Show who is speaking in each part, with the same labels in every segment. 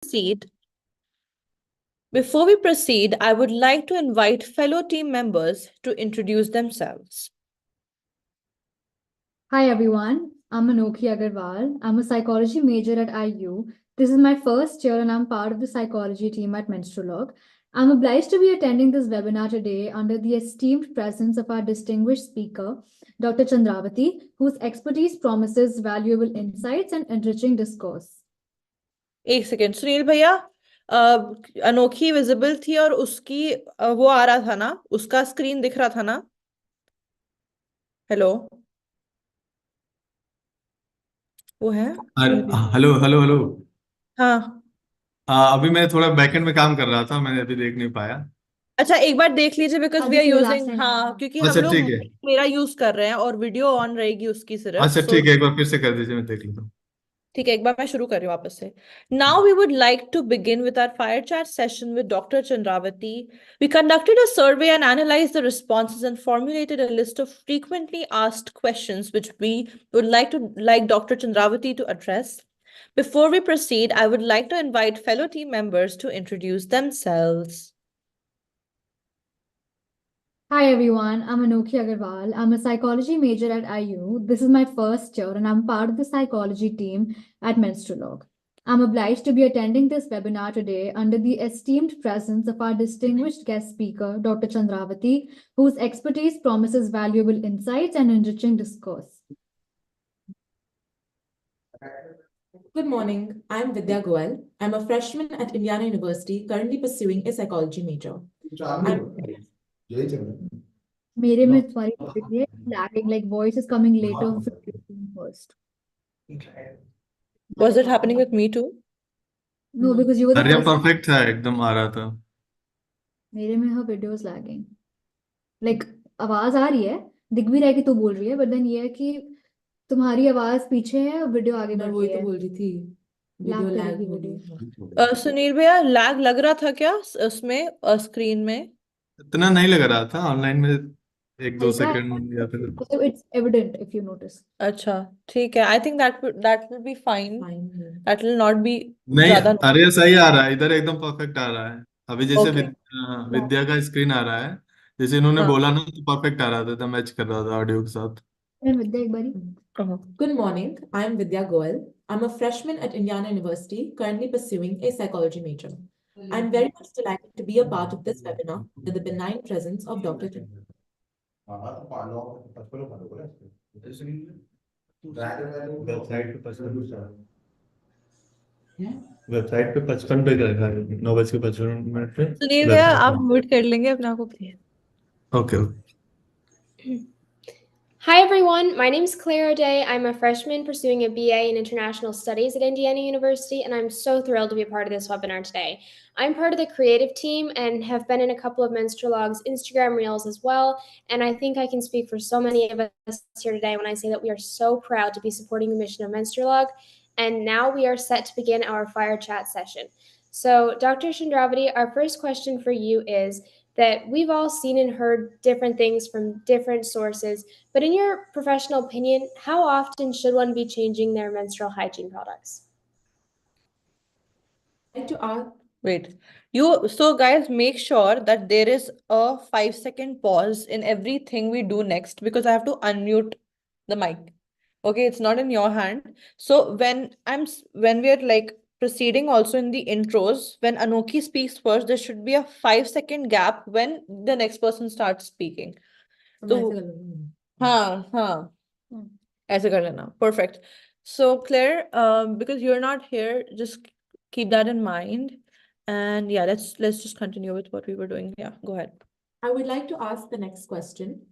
Speaker 1: proceed, Before we proceed, I would like to invite fellow team members to introduce themselves.
Speaker 2: Hi everyone, I'm Anokhi Agarwal. I'm a psychology major at IU. This is my first year and I'm part of the psychology team at Menstrual. I'm obliged to be attending this webinar today under the esteemed presence of our distinguished speaker, Dr. Chandravati, whose expertise promises valuable insights and enriching discourse.
Speaker 1: एक second Sunil भैया, अनोखी visible थी और उसकी वो आ रहा था ना, उसका स्क्रीन दिख रहा था ना? हेलो, वो है सुनील भैया?
Speaker 3: Hello hello hello.
Speaker 1: हाँ,
Speaker 3: अभी मैं थोड़ा बैकएंड में काम कर रहा था, मैंने अभी देख नहीं पाया।
Speaker 1: अच्छा एक बार देख लीजिए because we are
Speaker 2: Aditi will
Speaker 1: using,
Speaker 2: accent.
Speaker 1: हाँ क्योंकि हम
Speaker 3: अच्छा
Speaker 1: लोग
Speaker 3: ठीक है।
Speaker 1: मेरा यूज कर रहे हैं और वीडियो ऑन रहेगी उसकी सिर्फ,
Speaker 3: अच्छा
Speaker 1: सो
Speaker 3: ठीक है, एक बार फिर से कर दीजिए, मैं देख लेता हूँ।
Speaker 1: ठीक है, एक बार मैं शुरू कर रही हूँ वापस से. Now we would like to begin with our fire chat session with Dr. Chandravati. We conducted a survey and analyzed the responses and formulated a list of frequently asked questions which we would like Dr. Chandravati to address. Before we proceed, I would like to invite fellow team members to introduce themselves.
Speaker 2: Hi everyone, I'm Anokhi Agarwal. I'm a psychology major at IU. This is my first year and I'm part of the psychology team at Menstrual. I'm obliged to be attending this webinar today under the esteemed presence of our distinguished guest speaker, Dr. Chandravati, whose expertise promises valuable insights and enriching discourse.
Speaker 4: Good morning. I'm Vidya Goel. I'm a freshman at Indiana University, currently pursuing a psychology major.
Speaker 2: मेरे में तुम्हारी lagging, like voice is coming later first.
Speaker 1: Was it happening with me too?
Speaker 2: No, because you were the
Speaker 3: अरे
Speaker 2: first.
Speaker 3: Perfect था, एकदम आ रहा था।
Speaker 2: मेरे में her video is lagging. Like आवाज आ रही है, दिख भी रहा है कि तू बोल रही है, but then ये है कि तुम्हारी आवाज पीछे है और वीडियो आगे
Speaker 4: मैं
Speaker 2: बढ़
Speaker 4: वही
Speaker 2: रही
Speaker 4: तो
Speaker 2: है.
Speaker 4: बोल रही थी, वीडियो
Speaker 2: Lag
Speaker 4: लैग
Speaker 2: करेगी
Speaker 4: हो
Speaker 2: वीडियो.
Speaker 4: रही है।
Speaker 1: सुनील भैया, लैग लग रहा था क्या उसमें स्क्रीन में?
Speaker 3: इतना नहीं लग रहा था ऑनलाइन में, एक दो
Speaker 2: हल्का है,
Speaker 3: सेकंड या फिर।
Speaker 2: so it's evident if you notice.
Speaker 1: अच्छा ठीक है, I think that will be fine. That will not be
Speaker 3: नहीं,
Speaker 1: ज्यादा.
Speaker 3: अरे सही आ रहा है, इधर एकदम परफेक्ट आ रहा है। अभी जैसे
Speaker 1: ओके.
Speaker 3: विद्या का स्क्रीन आ रहा है, जैसे इन्होंने
Speaker 1: हाँ.
Speaker 3: बोला ना, तो परफेक्ट आ रहा था, मैच कर रहा था ऑडियो के साथ।
Speaker 2: मैं विद्या एक बारी.
Speaker 4: Good morning. I'm Vidya Goel. I'm a freshman at Indiana University, currently pursuing a psychology major. I'm very much delighted to be a part of this webinar with the benign presence of Dr.
Speaker 3: Website पे 55 पे लिखा है, 9:55 पे।
Speaker 1: सुनील भैया, आप mute कर लेंगे अपने आप को please?
Speaker 3: Okay.
Speaker 5: Hi everyone, my name is Claire O'Day. I'm a freshman pursuing a BA in International Studies at Indiana University, and I'm so thrilled to be a part of this webinar today. I'm part of the creative team and have been in a couple of Menstrualog's Instagram reels as well, and I think I can speak for so many of us here today when I say that we are so proud to be supporting the mission of Menstrualog, and now we are set to begin our fire chat session. So, Dr. Chandravati, our first question for you is that we've all seen and heard different things from different sources, but in your professional opinion, how often should one be changing their menstrual hygiene products?
Speaker 4: I'd like to ask,
Speaker 1: Wait. So guys, make sure that there is a 5-second pause in everything we do next because I have to unmute the mic. Okay, it's not in your hand. So when we are like proceeding also in the intros, when Anoki speaks first, there should be a 5-second gap when the next person starts speaking.
Speaker 4: मैं ऐसे
Speaker 1: तो
Speaker 4: कर लूंगी।
Speaker 1: हाँ हाँ, ऐसे कर लेना. Perfect. So Claire, because you're not here, just keep that in mind. And yeah, let's just continue with what we were doing. Yeah, go ahead.
Speaker 4: I would like to ask the next question.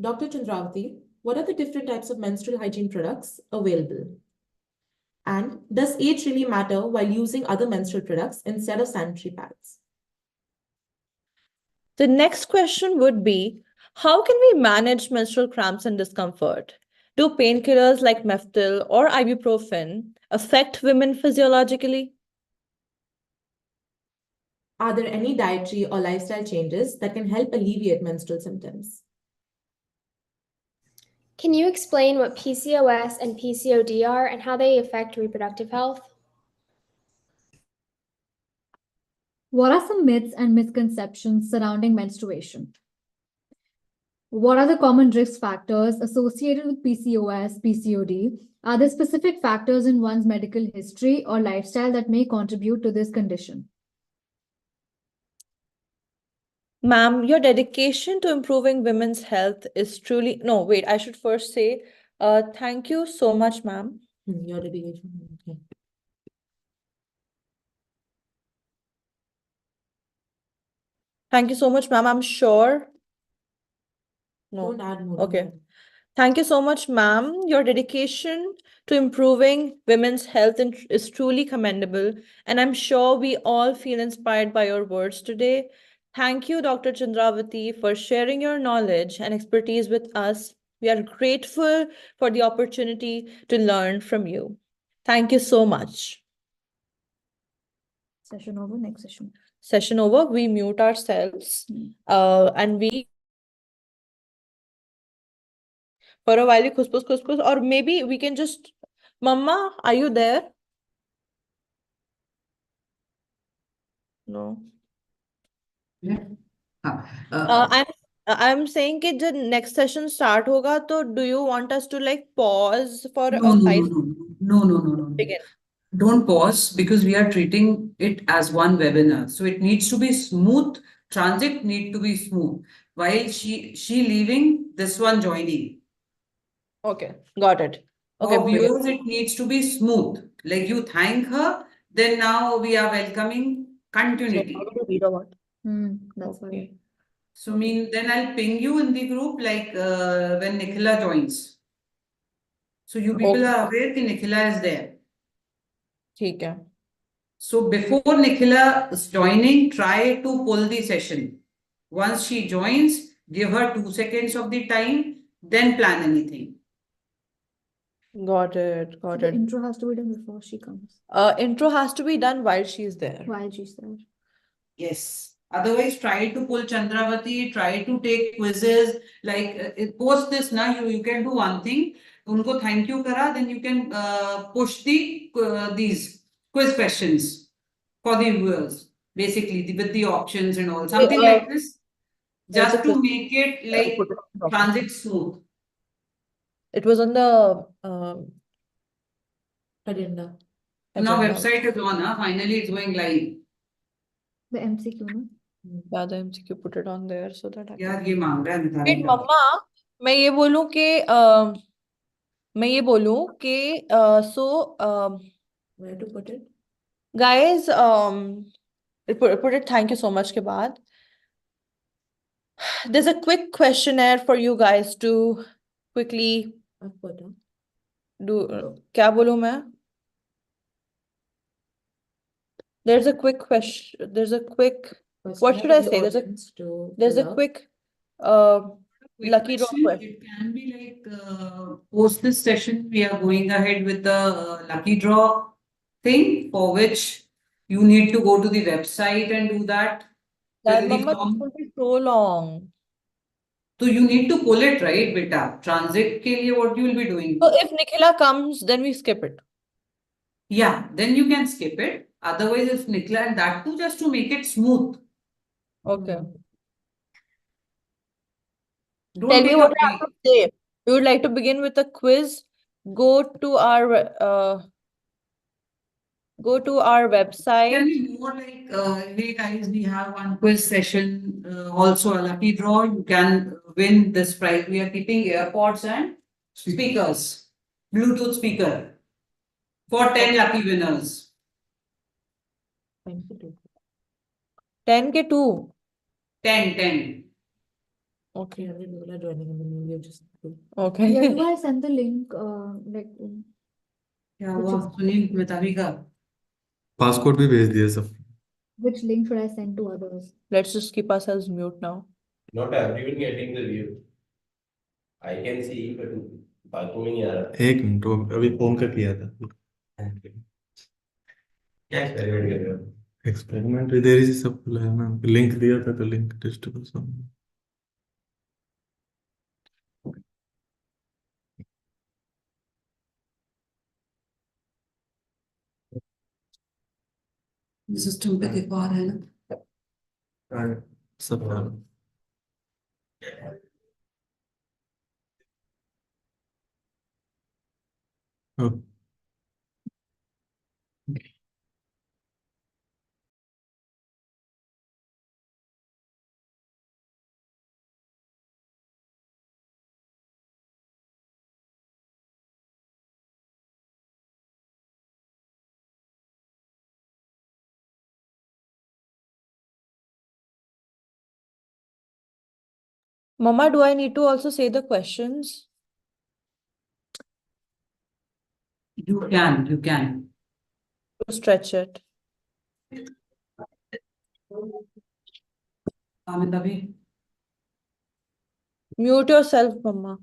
Speaker 4: Dr. Chandravati, what are the different types of menstrual hygiene products available? And does age really matter while using other menstrual products instead of sanitary pads?
Speaker 1: The next question would be, how can we manage menstrual cramps and discomfort? Do painkillers like Meftil or ibuprofen affect women physiologically?
Speaker 4: Are there any dietary or lifestyle changes that can help alleviate menstrual symptoms?
Speaker 5: Can you explain what PCOS and PCOD are and how they affect reproductive health?
Speaker 2: What are some myths and misconceptions surrounding menstruation? What are the common risk factors associated with PCOS, PCOD? Are there specific factors in one's medical history or lifestyle that may contribute to this condition?
Speaker 1: Ma'am, your dedication to improving women's health is truly, no, wait, I should first say, thank you so much, ma'am.
Speaker 4: Your dedication. Okay.
Speaker 1: Thank you so much, ma'am. I'm sure.
Speaker 4: Don't
Speaker 1: No.
Speaker 4: add more.
Speaker 1: Okay. Thank you so much, ma'am. Your dedication to improving women's health is truly commendable, and I'm sure we all feel inspired by your words today. Thank you, Dr. Chandravati, for sharing your knowledge and expertise with us. We are grateful for the opportunity to learn from you. Thank you so much.
Speaker 2: Session over, next session.
Speaker 1: Session over. We mute ourselves, and we for a while, khuskus, or maybe we can just, Mama, are you there? No.
Speaker 6: हाँ,
Speaker 1: I'm saying कि जब next session start होगा, तो do you want us to like pause for
Speaker 6: no,
Speaker 1: a
Speaker 6: no, no,
Speaker 1: 5
Speaker 6: no, no, no, no, no, no.
Speaker 1: begin?
Speaker 6: Don't pause because we are treating it as one webinar. So it needs to be smooth. Transit need to be smooth. While she leaving, this one joining.
Speaker 1: Okay, got it. Okay,
Speaker 6: For
Speaker 1: begin.
Speaker 6: viewers, it needs to be smooth. Like you thank her, then now we are welcoming
Speaker 1: So
Speaker 6: continuity.
Speaker 1: how do you read or what?
Speaker 2: That's why.
Speaker 1: Okay.
Speaker 6: So mean then I'll ping you in the group like when Nikhila joins. So you people
Speaker 1: Okay,
Speaker 6: are aware that Nikhila is there.
Speaker 1: ठीक है.
Speaker 6: So before Nikhila is joining, try to pull the session. Once she joins, give her 2 seconds of the time, then plan anything.
Speaker 1: Got it,
Speaker 2: So
Speaker 1: got
Speaker 2: the
Speaker 1: it.
Speaker 2: intro has to be done before she comes,
Speaker 1: Intro has to be done while she's there.
Speaker 2: while she's there.
Speaker 6: Yes. Otherwise, try to pull Chandravati, try to take quizzes. Like post this now, you can do one thing. Unko thank you kara, then you can push these quiz questions for the viewers, basically with the options and all. Something like this,
Speaker 1: There's a
Speaker 6: just to
Speaker 1: quiz.
Speaker 6: make it
Speaker 1: I'll
Speaker 6: like
Speaker 1: put it on top.
Speaker 6: transit smooth.
Speaker 1: It was on the
Speaker 4: Agenda.
Speaker 6: Now
Speaker 1: agenda.
Speaker 6: website is on, finally it's going live.
Speaker 2: The MCQ, no?
Speaker 1: Yeah, the MCQ put it on there so that I can.
Speaker 6: यार ये मांग रहा है
Speaker 1: Wait,
Speaker 6: Mitali का.
Speaker 1: Mama, मैं ये बोलूं कि
Speaker 4: Where to put it?
Speaker 1: guys, put it thank you so much के बाद. There's a quick questionnaire for you guys to quickly
Speaker 4: I've put it.
Speaker 1: do. क्या बोलूं मैं? There's a quick question. There's a quick. What should I say? There's a quick
Speaker 6: Quick
Speaker 1: lucky draw
Speaker 6: question,
Speaker 1: question.
Speaker 6: it can be like post this session, we are going ahead with the lucky draw thing for which you need to go to the website and do that.
Speaker 1: That
Speaker 6: Fill the
Speaker 1: Mama, this
Speaker 6: form.
Speaker 1: will be so long.
Speaker 6: So you need to pull it, right, beta? Transit ke liye what you will be doing?
Speaker 1: So if Nikhila comes, then we skip it.
Speaker 6: Yeah, then you can skip it. Otherwise, if Nikhila, and that too just to make it smooth.
Speaker 1: Okay.
Speaker 6: Don't
Speaker 1: Tell me
Speaker 6: take
Speaker 1: what
Speaker 6: a
Speaker 1: I have
Speaker 6: break.
Speaker 1: to say. We would like to begin with a quiz. Go to our website.
Speaker 6: Can be more like, hey guys, we have one quiz session, also a lucky draw. You can win this prize. We are keeping AirPods and speakers, Bluetooth speaker for 10 lucky winners.
Speaker 1: 10 के 2.
Speaker 6: 10.
Speaker 1: Okay.
Speaker 4: Every people are joining in the new year. Just do.
Speaker 1: Okay.
Speaker 2: Yeah, do I send the link? Like,
Speaker 6: क्या
Speaker 2: Which
Speaker 6: हुआ
Speaker 2: is-
Speaker 6: Sunil Mitali का?
Speaker 3: Passport भी भेज दिया सब.
Speaker 2: which link should I send to others?
Speaker 1: Let's just keep ourselves mute now.
Speaker 7: Not everyone getting the view. I can see, but बाकी में नहीं आ रहा.
Speaker 3: एक मिनट वो अभी फोन का किया था.
Speaker 7: क्या एक्सपेरिमेंट कर रहे हो?
Speaker 3: एक्सपेरिमेंट इधर ही सब खुला है ना. लिंक दिया था तो लिंक टेस्ट कर सकते.
Speaker 6: सिस्टम पे एक बार है ना.
Speaker 3: And so, oh,
Speaker 1: Mama, do I need to also say the questions?
Speaker 6: You can.
Speaker 1: To stretch it.
Speaker 6: Amit Abhi.
Speaker 1: Mute yourself, Mama.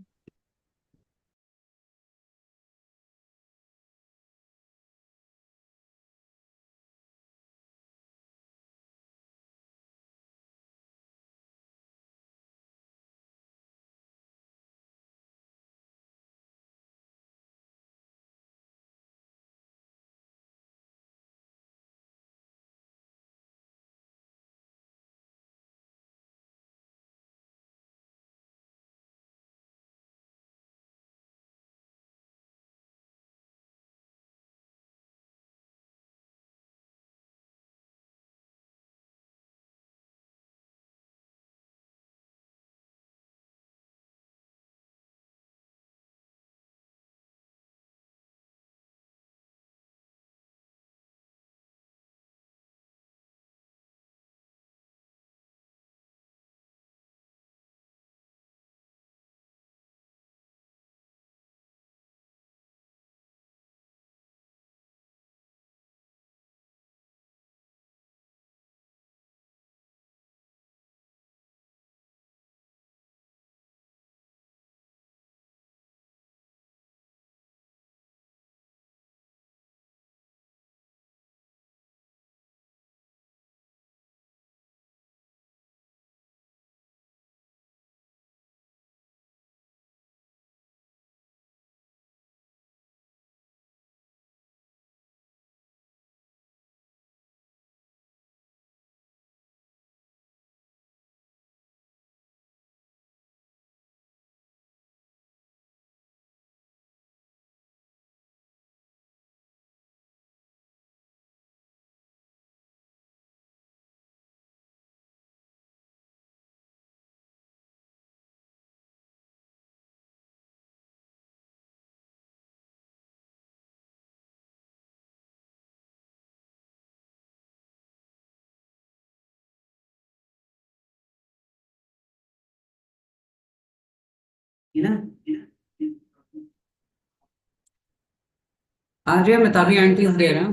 Speaker 6: Arya Mitabi auntie is there, huh?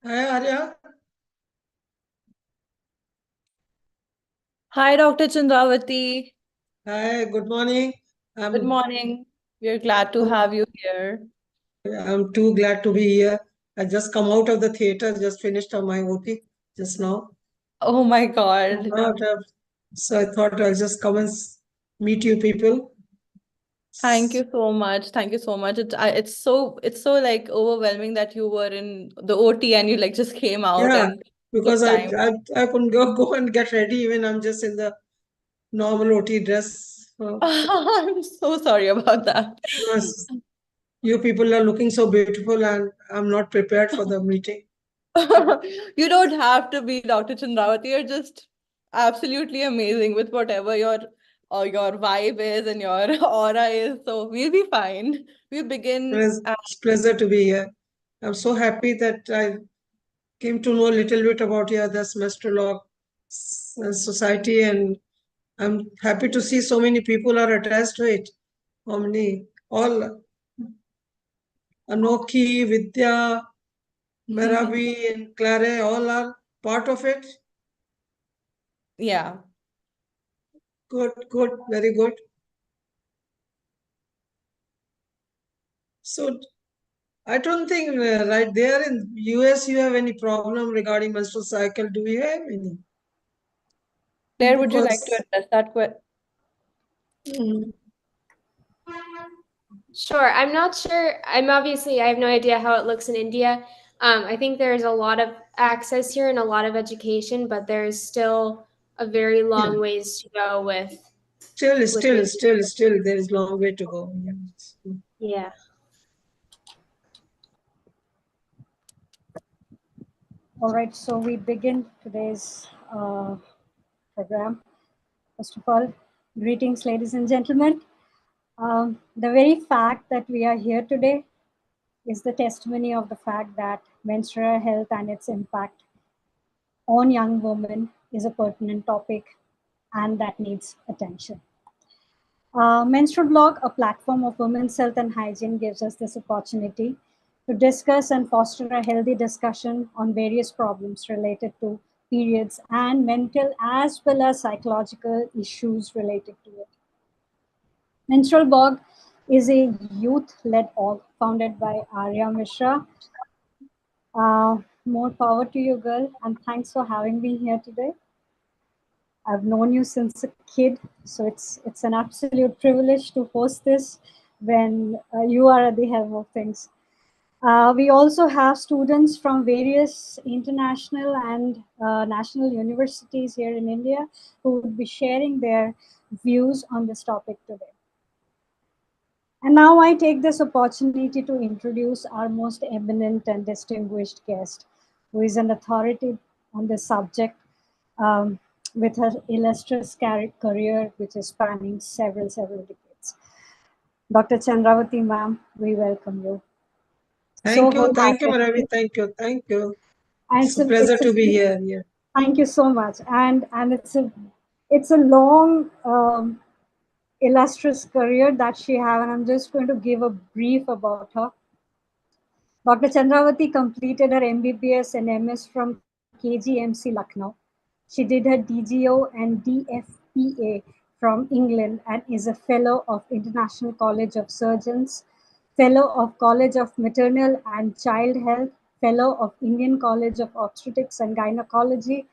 Speaker 8: Hi, Arya.
Speaker 1: Hi, Dr. Chandravati.
Speaker 8: Hi, good morning.
Speaker 1: Good
Speaker 8: I'm
Speaker 1: morning. We're glad to have you here.
Speaker 8: I'm too glad to be here. I just come out of the theater, just finished on my OT just now.
Speaker 1: Oh my God.
Speaker 8: So I thought I'll just come and meet you people.
Speaker 1: Thank you so much. Thank you so much. It's so like overwhelming that you were in the OT and you like just came out
Speaker 8: Yeah,
Speaker 1: and
Speaker 8: because
Speaker 1: took
Speaker 8: I
Speaker 1: time.
Speaker 8: I couldn't go and get ready even I'm just in the normal OT dress.
Speaker 1: I'm so sorry about that.
Speaker 8: Yes, you people are looking so beautiful and I'm not prepared for the meeting.
Speaker 1: You don't have to be Dr. Chandravati. You're just absolutely amazing with whatever your vibe is and your aura is. So we'll be fine. We begin.
Speaker 8: It's a pleasure to be here. I'm so happy that I came to know a little bit about this Menstrual Society, and I'm happy to see so many people are attached to it. How many? All Anoki, Vidya, Meravi, and Clare, all are part of it.
Speaker 1: Yeah.
Speaker 8: Good, good, very good. So I don't think right there in US you have any problem regarding menstrual cycle. Do you have any?
Speaker 1: Claire, would you like to
Speaker 8: Because
Speaker 1: address that question?
Speaker 8: mm,
Speaker 5: Sure. I'm not sure. I have no idea how it looks in India. I think there's a lot of access here and a lot of education, but there's still a very long
Speaker 8: yeah,
Speaker 5: ways to go with
Speaker 8: still,
Speaker 5: reaching.
Speaker 8: there is long way to go. Yes.
Speaker 5: Yeah.
Speaker 9: All right, so we begin today's program. First of all, greetings, ladies and gentlemen. The very fact that we are here today is the testimony of the fact that menstrual health and its impact on young women is a pertinent topic and that needs attention. Menstrual Blog, a platform of women's health and hygiene, gives us this opportunity to discuss and foster a healthy discussion on various problems related to periods and mental as well as psychological issues related to it. Menstrual Blog is a youth-led org founded by Arya Mishra. More power to you, girl, and thanks for having me here today. I've known you since a kid, so it's an absolute privilege to host this when you are at the helm of things. We also have students from various international and national universities here in India who would be sharing their views on this topic today. And now I take this opportunity to introduce our most eminent and distinguished guest, who is an authority on this subject um, with her illustrious career, which is spanning several decades. Dr. Chandravati, ma'am, we welcome you.
Speaker 8: Thank you,
Speaker 9: wholeheartedly.
Speaker 8: Maravi. Thank you.
Speaker 9: And
Speaker 8: It's a pleasure to be here. Yeah.
Speaker 9: Thank you so much. And it's a long, illustrious career that she have, and I'm just going to give a brief about her. Dr. Chandravati completed her MBBS and MS from KGMC Lucknow. She did her DGO and DFPA from England and is a Fellow of International College of Surgeons, Fellow of College of Maternal and Child Health, Fellow of Indian College of Obstetrics and Gynecology,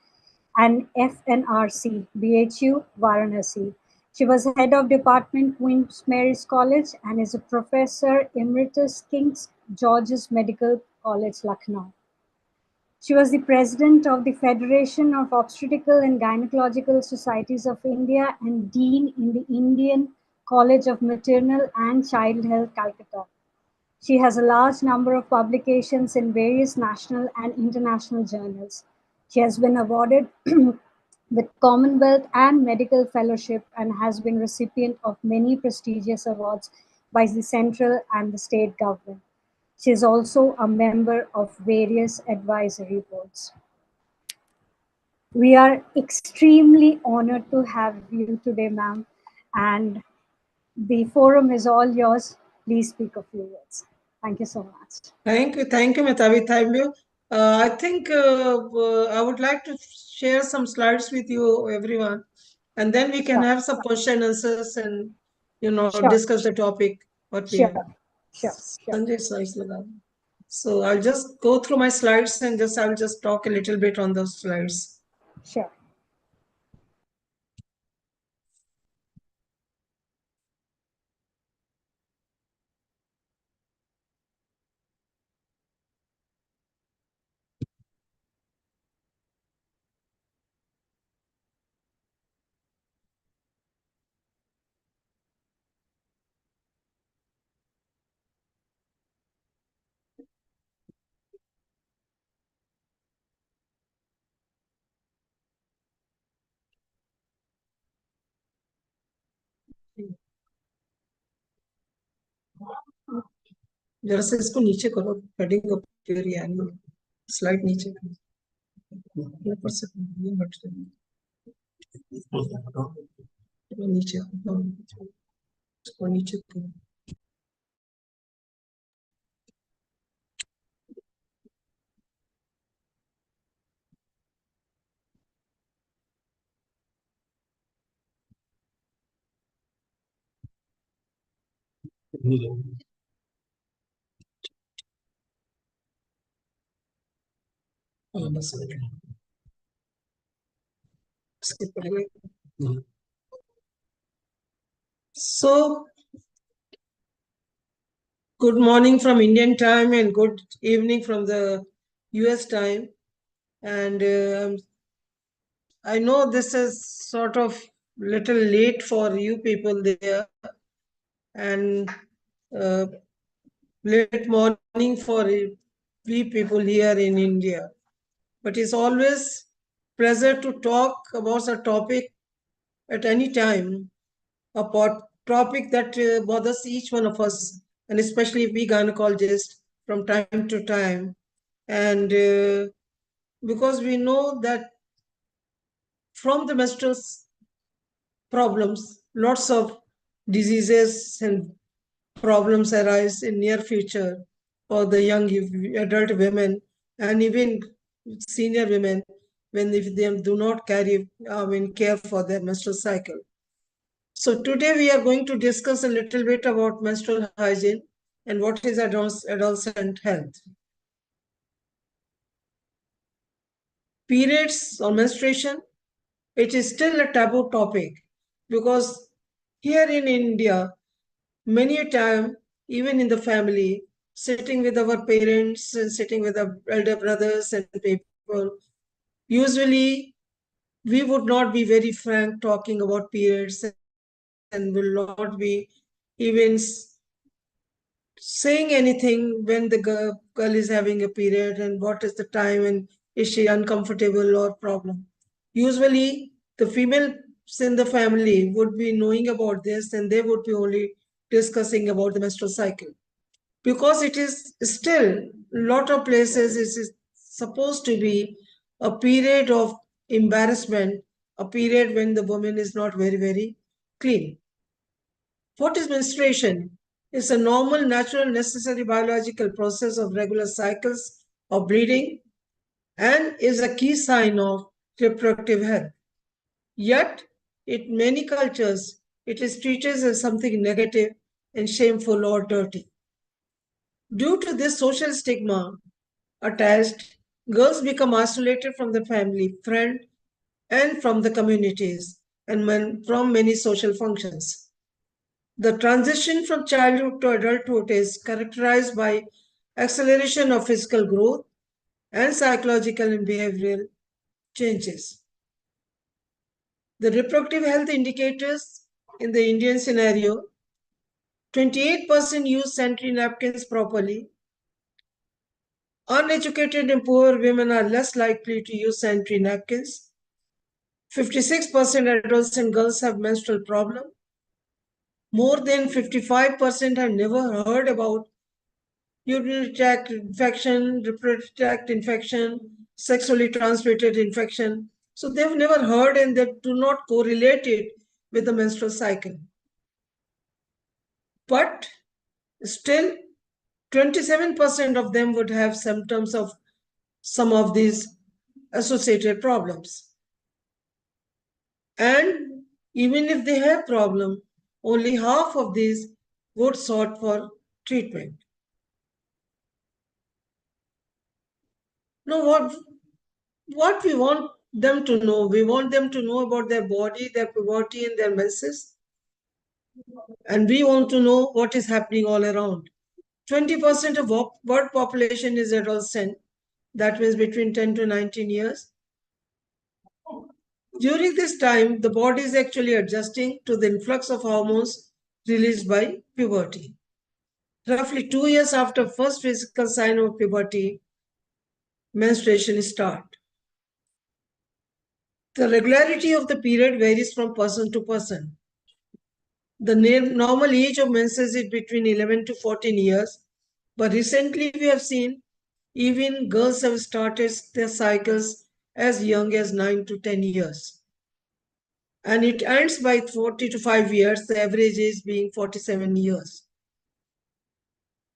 Speaker 9: and FNRC, BHU, Varanasi. She was head of department, Queen Mary's College, and is a professor emeritus, King's George's Medical College, Lucknow. She was the president of the Federation of Obstetrical and Gynecological Societies of India and dean in the Indian College of Maternal and Child Health, Calcutta. She has a large number of publications in various national and international journals. She has been awarded with Commonwealth and Medical Fellowship and has been recipient of many prestigious awards by the central and the state government. She is also a member of various advisory boards. We are extremely honored to have you today, ma'am, and the forum is all yours. Please speak a few words. Thank you so much.
Speaker 8: Thank you, Metavi. Thank you. I think I would like to share some slides with you, everyone, and then we can have some question answers and discuss the topic. What we have. So I'll just go through my slides and I'll just talk a little bit on those slides.
Speaker 9: Sure.
Speaker 8: जरा से इसको नीचे करो, heading up slide नीचे करो. So, good morning from Indian time and good evening from the US time. And I know this is sort of little late for you people there and late morning for we people here in India. But it's always pleasure to talk about a topic at any time, a topic that bothers each one of us, and especially we gynecologists from time to time. And because we know that from the menstrual problems, lots of diseases and problems arise in near future for the young adult women and even senior women when if they do not carry care for their menstrual cycle. So today we are going to discuss a little bit about menstrual hygiene and what is adolescent health. Periods or menstruation, it is still a taboo topic because here in India, many a time, even in the family, sitting with our parents and sitting with our elder brothers and people, usually we would not be very frank talking about periods and will not be even saying anything when the girl is having a period and what is the time and is she uncomfortable or problem. Usually the females in the family would be knowing about this and they would be only discussing about the menstrual cycle. Because it is still a lot of places it is supposed to be a period of embarrassment, a period when the woman is not very, very clean. What is menstruation? It's a normal, natural, necessary biological process of regular cycles of bleeding and is a key sign of reproductive health. Yet, in many cultures, it is treated as something negative and shameful or dirty. Due to this social stigma attached, girls become isolated from the family, friend, and from the communities and from many social functions. The transition from childhood to adulthood is characterized by acceleration of physical growth and psychological and behavioral changes. The reproductive health indicators in the Indian scenario, 28% use sanitary napkins properly. Uneducated and poor women are less likely to use sanitary napkins. 56% adolescent girls have menstrual problem. More than 55% have never heard about urinary tract infection, reproductive tract infection, sexually transmitted infection. So they've never heard and they do not correlate it with the menstrual cycle. But still, 27% of them would have symptoms of some of these associated problems. And even if they have problem, only half of these would sought for treatment. Now, what we want them to know, we want them to know about their body, their puberty, and their menses. And we want to know what is happening all around. 20% of world population is adolescent. That means between 10 to 19 years. During this time, the body is actually adjusting to the influx of hormones released by puberty. Roughly 2 years after first physical sign of puberty, menstruation start. The regularity of the period varies from person to person. The normal age of menses is between 11 to 14 years, but recently we have seen even girls have started their cycles as young as 9 to 10 years. And it ends by 40 to 5 years, the average age being 47 years.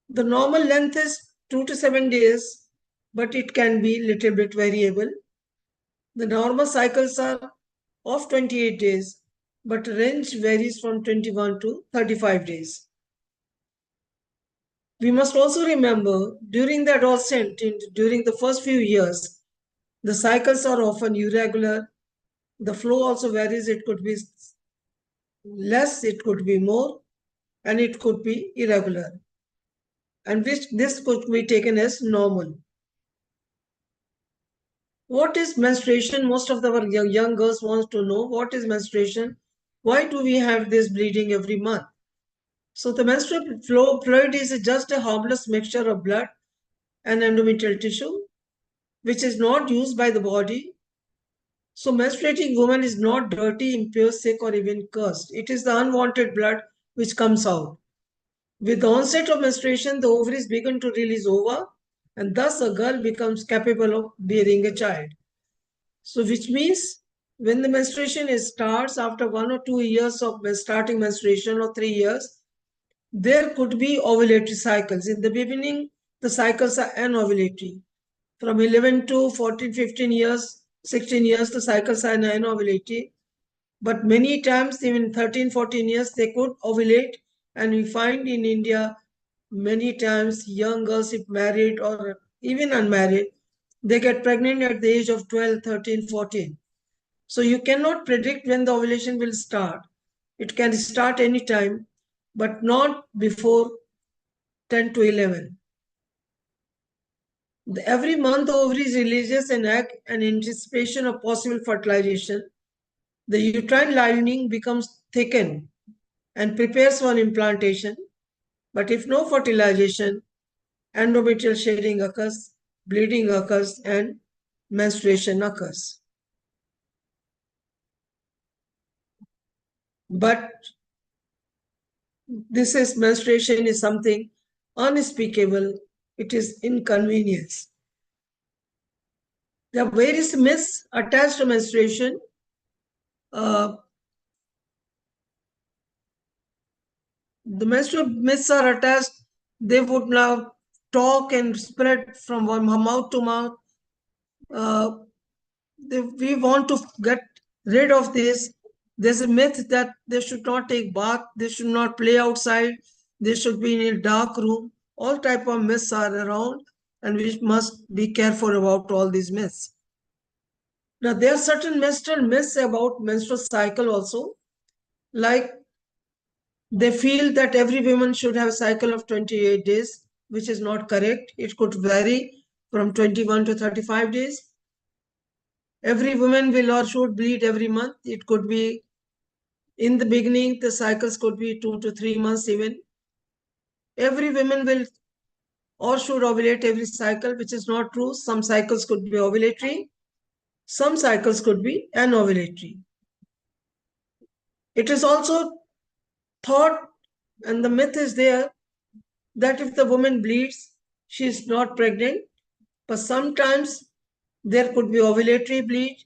Speaker 8: The normal length is 2 to 7 days, but it can be little bit variable. The normal cycles are of 28 days, but range varies from 21 to 35 days. We must also remember during the adolescent, during the first few years, the cycles are often irregular. The flow also varies. It could be less, it could be more, and it could be irregular. And this could be taken as normal. What is menstruation? Most of our young girls want to know what is menstruation. Why do we have this bleeding every month? So the menstrual fluid is just a harmless mixture of blood and endometrial tissue, which is not used by the body. So menstruating woman is not dirty, impure, sick, or even cursed. It is the unwanted blood which comes out. With the onset of menstruation, the ovaries begin to release ova, and thus a girl becomes capable of bearing a child. So which means when the menstruation starts after 1 or 2 years of starting menstruation or 3 years, there could be ovulatory cycles. In the beginning, the cycles are anovulatory. From 11 to 14, 15 years, 16 years, the cycles are anovulatory. But many times, even 13, 14 years, they could ovulate. And we find in India, many times young girls, if married or even unmarried, they get pregnant at the age of 12, 13, 14. So you cannot predict when the ovulation will start. It can start anytime, but not before 10 to 11. Every month, the ovaries releases an egg in anticipation of possible fertilization. The uterine lining becomes thickened and prepares for implantation. But if no fertilization, endometrial shedding occurs, bleeding occurs, and menstruation occurs. But this is menstruation is something unspeakable. It is inconvenience. There are various myths attached to menstruation. The menstrual myths are attached. They would now talk and spread from one mouth to mouth. We want to get rid of this. There's a myth that they should not take bath, they should not play outside, they should be in a dark room. All type of myths are around, and we must be careful about all these myths. Now, there are certain menstrual myths about menstrual cycle also, like they feel that every woman should have a cycle of 28 days, which is not correct. It could vary from 21 to 35 days. Every woman will or should bleed every month. It could be in the beginning, the cycles could be 2 to 3 months even. Every woman will or should ovulate every cycle, which is not true. Some cycles could be ovulatory. Some cycles could be anovulatory. It is also thought, and the myth is there, that if the woman bleeds, she is not pregnant. But sometimes there could be ovulatory bleed.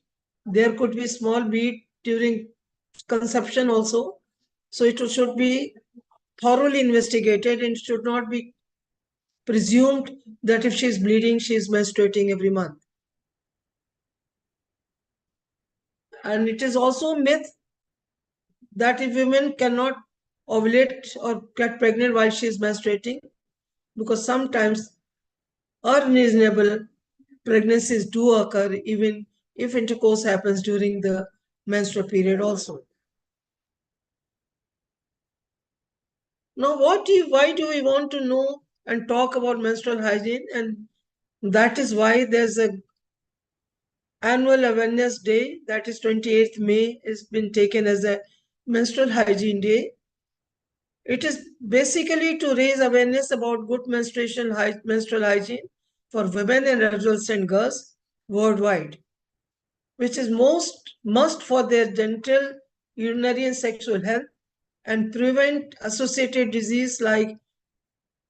Speaker 8: There could be small bleed during conception also. So it should be thoroughly investigated and should not be presumed that if she is bleeding, she is menstruating every month. And it is also a myth that if women cannot ovulate or get pregnant while she is menstruating, because sometimes unreasonable pregnancies do occur even if intercourse happens during the menstrual period also. Now, why do we want to know and talk about menstrual hygiene? And that is why there's a annual awareness day, that is 28th May, has been taken as a menstrual hygiene day. It is basically to raise awareness about good menstrual hygiene for women and adolescent girls worldwide, which is must for their genital, urinary, and sexual health, and prevent associated disease like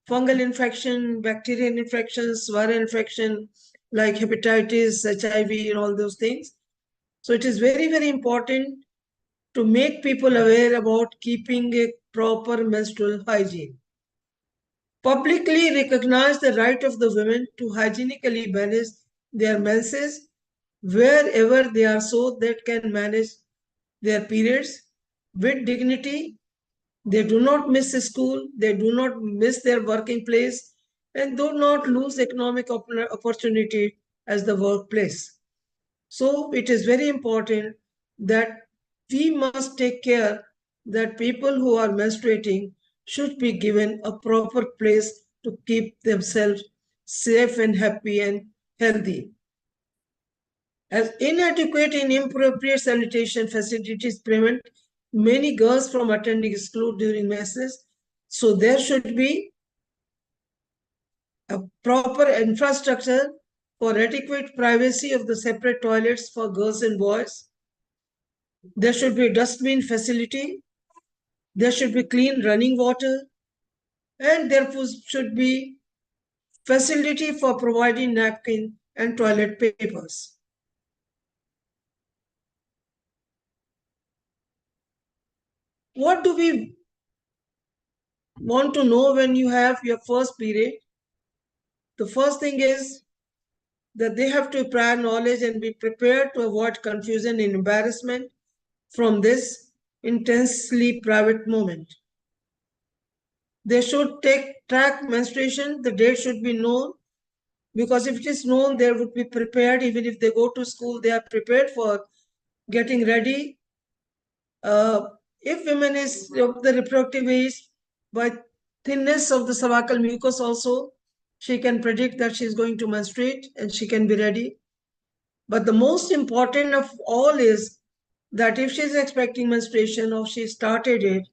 Speaker 8: fungal infection, bacterial infections, viral infection, like hepatitis, HIV, and all those things. So it is very, very important to make people aware about keeping a proper menstrual hygiene. Publicly recognize the right of the women to hygienically manage their menses wherever they are so that can manage their periods with dignity. They do not miss school, they do not miss their working place, and do not lose economic opportunity as the workplace. So it is very important that we must take care that people who are menstruating should be given a proper place to keep themselves safe and happy and healthy. As inadequate and inappropriate sanitation facilities prevent many girls from attending school during menses, so there should be a proper infrastructure for adequate privacy of the separate toilets for girls and boys. There should be a dustbin facility. There should be clean running water. And there should be facility for providing napkin and toilet papers. What do we want to know when you have your first period? The first thing is that they have to prior knowledge and be prepared to avoid confusion and embarrassment from this intensely private moment. They should track menstruation. The date should be known, because if it is known, they would be prepared. Even if they go to school, they are prepared for getting ready. If women is of the reproductive age, by thinness of the cervical mucus also, she can predict that she is going to menstruate and she can be ready. But the most important of all is that if she is expecting menstruation or she started it,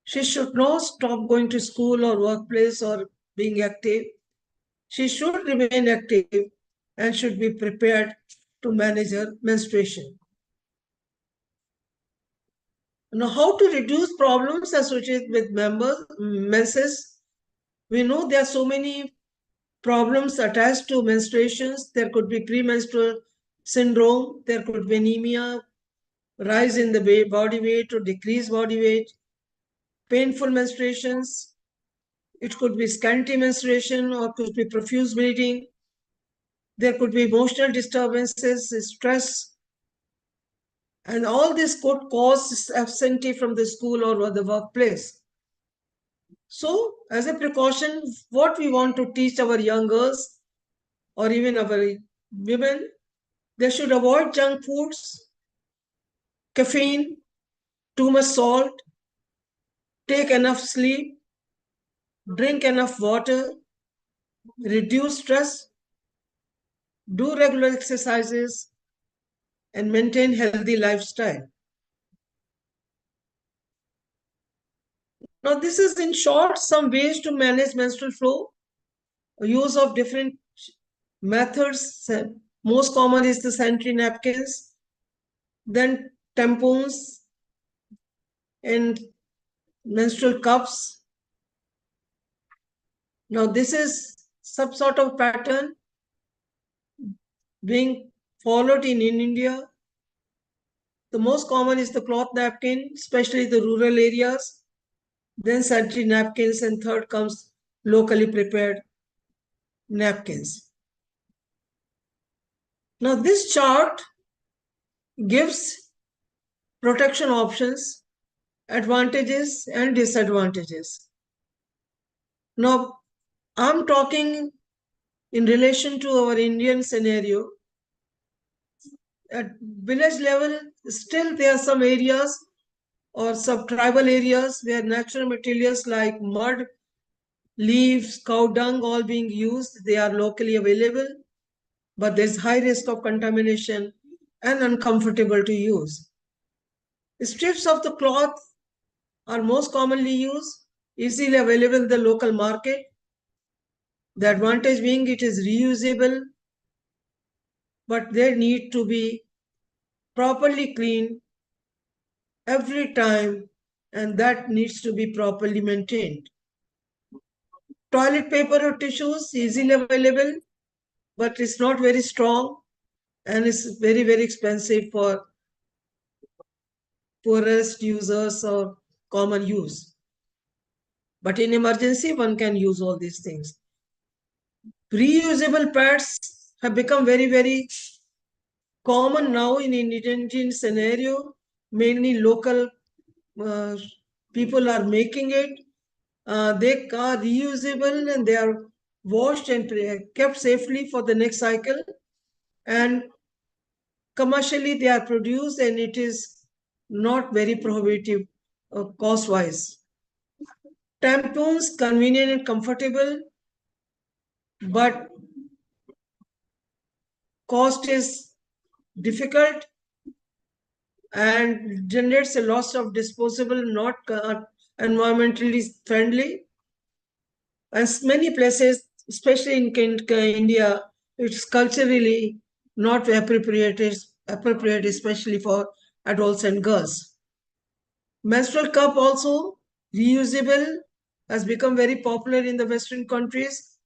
Speaker 8: she should not stop going to school or workplace or being active. She should remain active and should be prepared to manage her menstruation. Now, how to reduce problems associated with menses? We know there are so many problems attached to menstruations. There could be premenstrual syndrome, there could be anemia, rise in the body weight or decrease body weight, painful menstruations. It could be scanty menstruation or could be profuse bleeding. There could be emotional disturbances, stress, and all this could cause absentee from the school or the workplace. So, as a precaution, what we want to teach our young girls or even our women, they should avoid junk foods, caffeine, too much salt, take enough sleep, drink enough water, reduce stress, do regular exercises, and maintain healthy lifestyle. Now, this is in short some ways to manage menstrual flow. Use of different methods. Most common is the sanitary napkins, then tampons and menstrual cups. Now, this is some sort of pattern being followed in India. The most common is the cloth napkin, especially the rural areas. Then sanitary napkins, and third comes locally prepared napkins. Now, this chart gives protection options, advantages, and disadvantages. Now, I'm talking in relation to our Indian scenario. At village level, still there are some areas or some tribal areas where natural materials like mud, leaves, cow dung all being used. They are locally available, but there's high risk of contamination and uncomfortable to use. Strips of the cloth are most commonly used, easily available in the local market. The advantage being it is reusable, but they need to be properly cleaned every time, and that needs to be properly maintained. Toilet paper or tissues easily available, but it's not very strong and it's very, very expensive for poorest users or common use. But in emergency, one can use all these things. Reusable pads have become very, very common now in Indian scenario. Mainly local people are making it. They are reusable and they are washed and kept safely for the next cycle. And commercially, they are produced and it is not very prohibitive cost-wise. Tampons, convenient and comfortable, but cost is difficult and generates a loss of disposable, not environmentally friendly. And many places, especially in India, it's culturally not appropriate, especially for adults and girls. Menstrual cup also reusable has become very popular in the Western countries.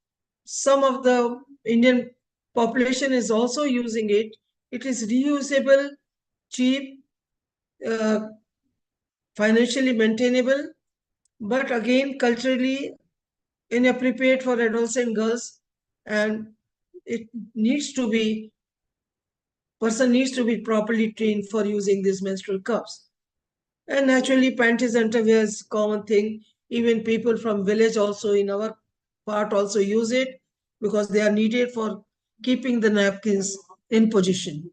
Speaker 8: Some of the Indian population is also using it. It is reusable, cheap, financially maintainable, but again culturally inappropriate for adults and girls, and it needs to be person needs to be properly trained for using these menstrual cups. And naturally, panties and underwear is a common thing. Even people from village also in our part also use it because they are needed for keeping the napkins in position.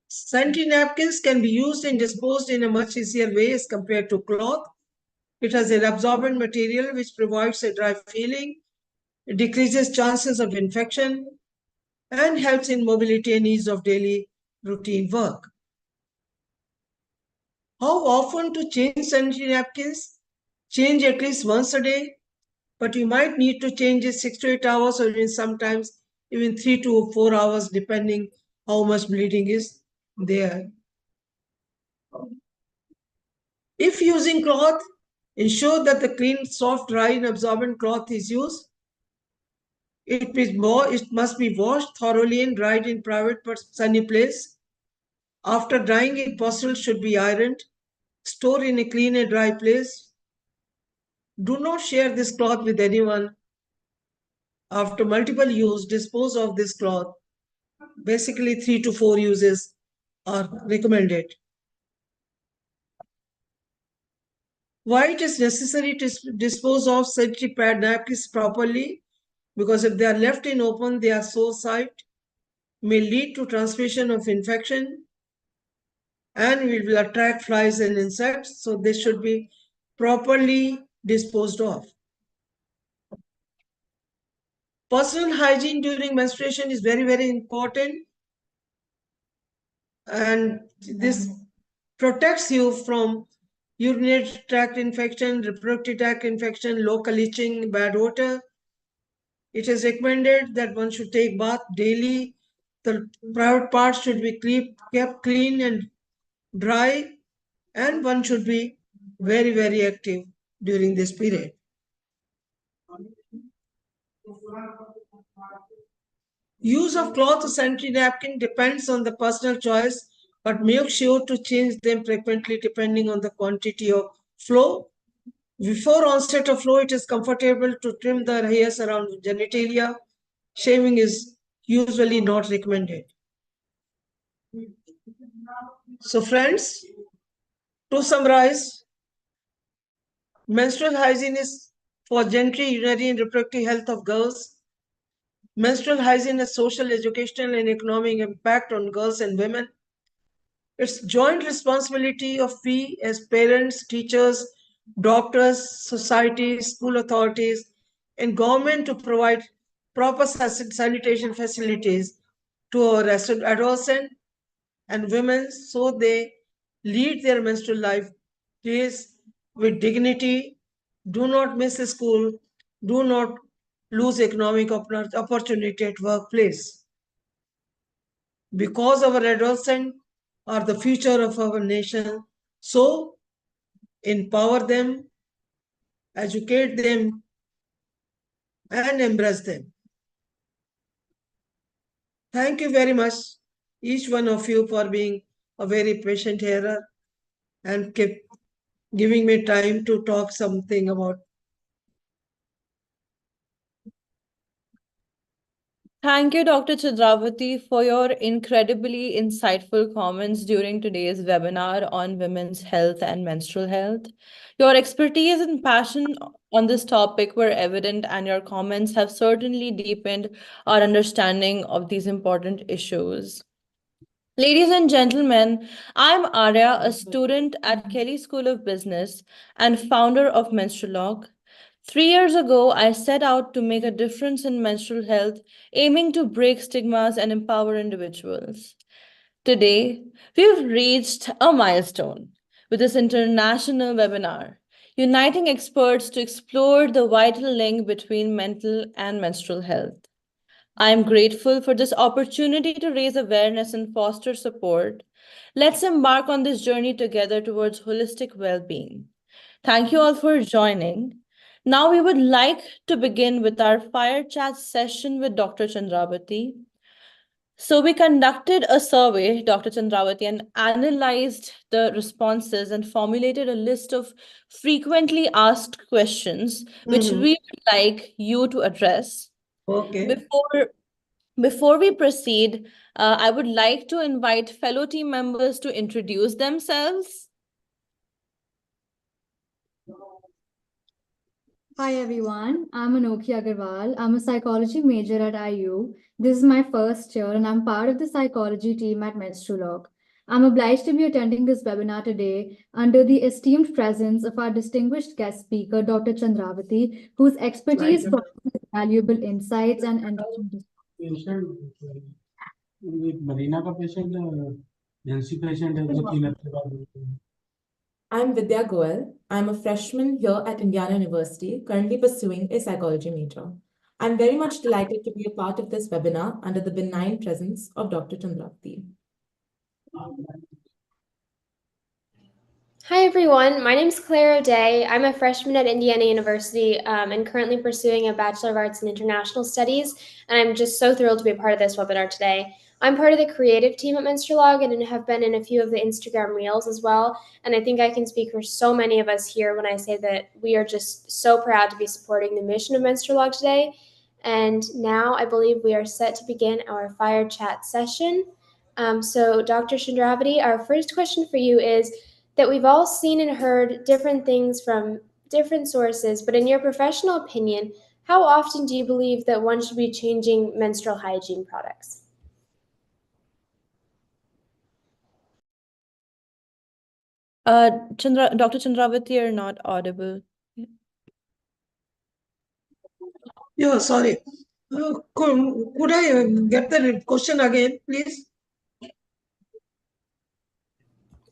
Speaker 8: Sanitary napkins can be used and disposed in a much easier way as compared to cloth. It has an absorbent material which provides a dry feeling, it decreases chances of infection, and helps in mobility and ease of daily routine work. How often to change sanitary napkins? Change at least once a day, but you might need to change it 6 to 8 hours or even sometimes even 3 to 4 hours depending how much bleeding is there. If using cloth, ensure that the clean, soft, dry and absorbent cloth is used. It must be washed thoroughly and dried in private but sunny place. After drying, if possible, should be ironed. Store in a clean and dry place. Do not share this cloth with anyone. After multiple use, dispose of this cloth. Basically, 3 to 4 uses are recommended. Why it is necessary to dispose of sanitary pad napkins properly? Because if they are left in open, they are so site, may lead to transmission of infection and will attract flies and insects. So they should be properly disposed of. Personal hygiene during menstruation is very, very important. And this protects you from urinary tract infection, reproductive tract infection, local itching, bad odor. It is recommended that one should take bath daily. The private parts should be kept clean and dry, and one should be very, very active during this period. Use of cloth or sanitary napkin depends on the personal choice, but make sure to change them frequently depending on the quantity of flow. Before onset of flow, it is comfortable to trim the hairs around genitalia. Shaving is usually not recommended. So friends, to summarize, menstrual hygiene is for genital, urinary and reproductive health of girls. Menstrual hygiene has social, educational and economic impact on girls and women. It's joint responsibility of we as parents, teachers, doctors, society, school authorities, and government to provide proper sanitation facilities to our adolescents and women so they lead their menstrual life days with dignity. Do not miss school. Do not lose economic opportunity at workplace. Because our adolescents are the future of our nation. So empower them, educate them, and embrace them. Thank you very much, each one of you, for being a very patient hearer and keep giving me time to talk something about.
Speaker 1: Thank you, Dr. Chidravati, for your incredibly insightful comments during today's webinar on women's health and menstrual health. Your expertise and passion on this topic were evident, and your comments have certainly deepened our understanding of these important issues. Ladies and gentlemen, I'm Arya, a student at Kelly School of Business and founder of Menstrual. 3 years ago, I set out to make a difference in menstrual health, aiming to break stigmas and empower individuals. Today, we've reached a milestone with this international webinar, uniting experts to explore the vital link between mental and menstrual health. I am grateful for this opportunity to raise awareness and foster support. Let's embark on this journey together towards holistic well being. Thank you all for joining. Now, we would like to begin with our fire chat session with Dr. Chandravati. So, we conducted a survey, Dr. Chandravati, and analyzed the responses and formulated a list of frequently asked questions, which we would like you to address.
Speaker 8: Okay.
Speaker 1: Before we proceed, I would like to invite fellow team members to introduce themselves.
Speaker 2: Hi everyone, I'm Anokhi Agarwal. I'm a psychology major at IU. This is my first year and I'm part of the psychology team at Menstrual. I'm obliged to be attending this webinar today under the esteemed presence of our distinguished guest speaker, Dr. Chandravati, whose expertise provides valuable insights and enriching.
Speaker 10: Marina का patient NC patient है जो 3 हफ्ते बाद
Speaker 4: I'm Vidya Goel. I'm a freshman here at Indiana University, currently pursuing a psychology major. I'm very much delighted to be a part of this webinar under the benign presence of Dr. Chandravati.
Speaker 5: Hi, everyone. My name is Claire O'Day. I'm a freshman at Indiana University and currently pursuing a Bachelor of Arts in International Studies. And I'm just so thrilled to be a part of this webinar today. I'm part of the creative team at Menstrual and have been in a few of the Instagram reels as well. And I think I can speak for so many of us here when I say that we are just so proud to be supporting the mission of Menstrual today. And now I believe we are set to begin our fire chat session. So Dr. Chandravati, our first question for you is, that we've all seen and heard different things from different sources, but in your professional opinion, how often do you believe that one should be changing menstrual hygiene products?
Speaker 1: Dr. Chandravati, you're not audible.
Speaker 8: Yeah, sorry. Could I get the question again, please?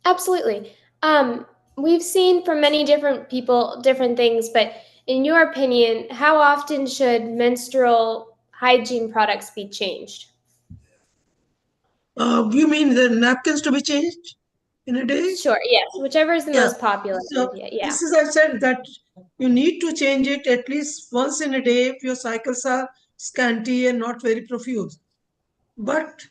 Speaker 5: Absolutely. We've seen from many different people different things, but in your opinion, how often should menstrual hygiene products be changed?
Speaker 8: You mean the napkins to be changed in a day?
Speaker 5: Sure, yes, whichever is the most popular.
Speaker 8: So
Speaker 5: Yeah.
Speaker 8: this is, I said that you need to change it at least once in a day if your cycles are scanty and not very profuse. But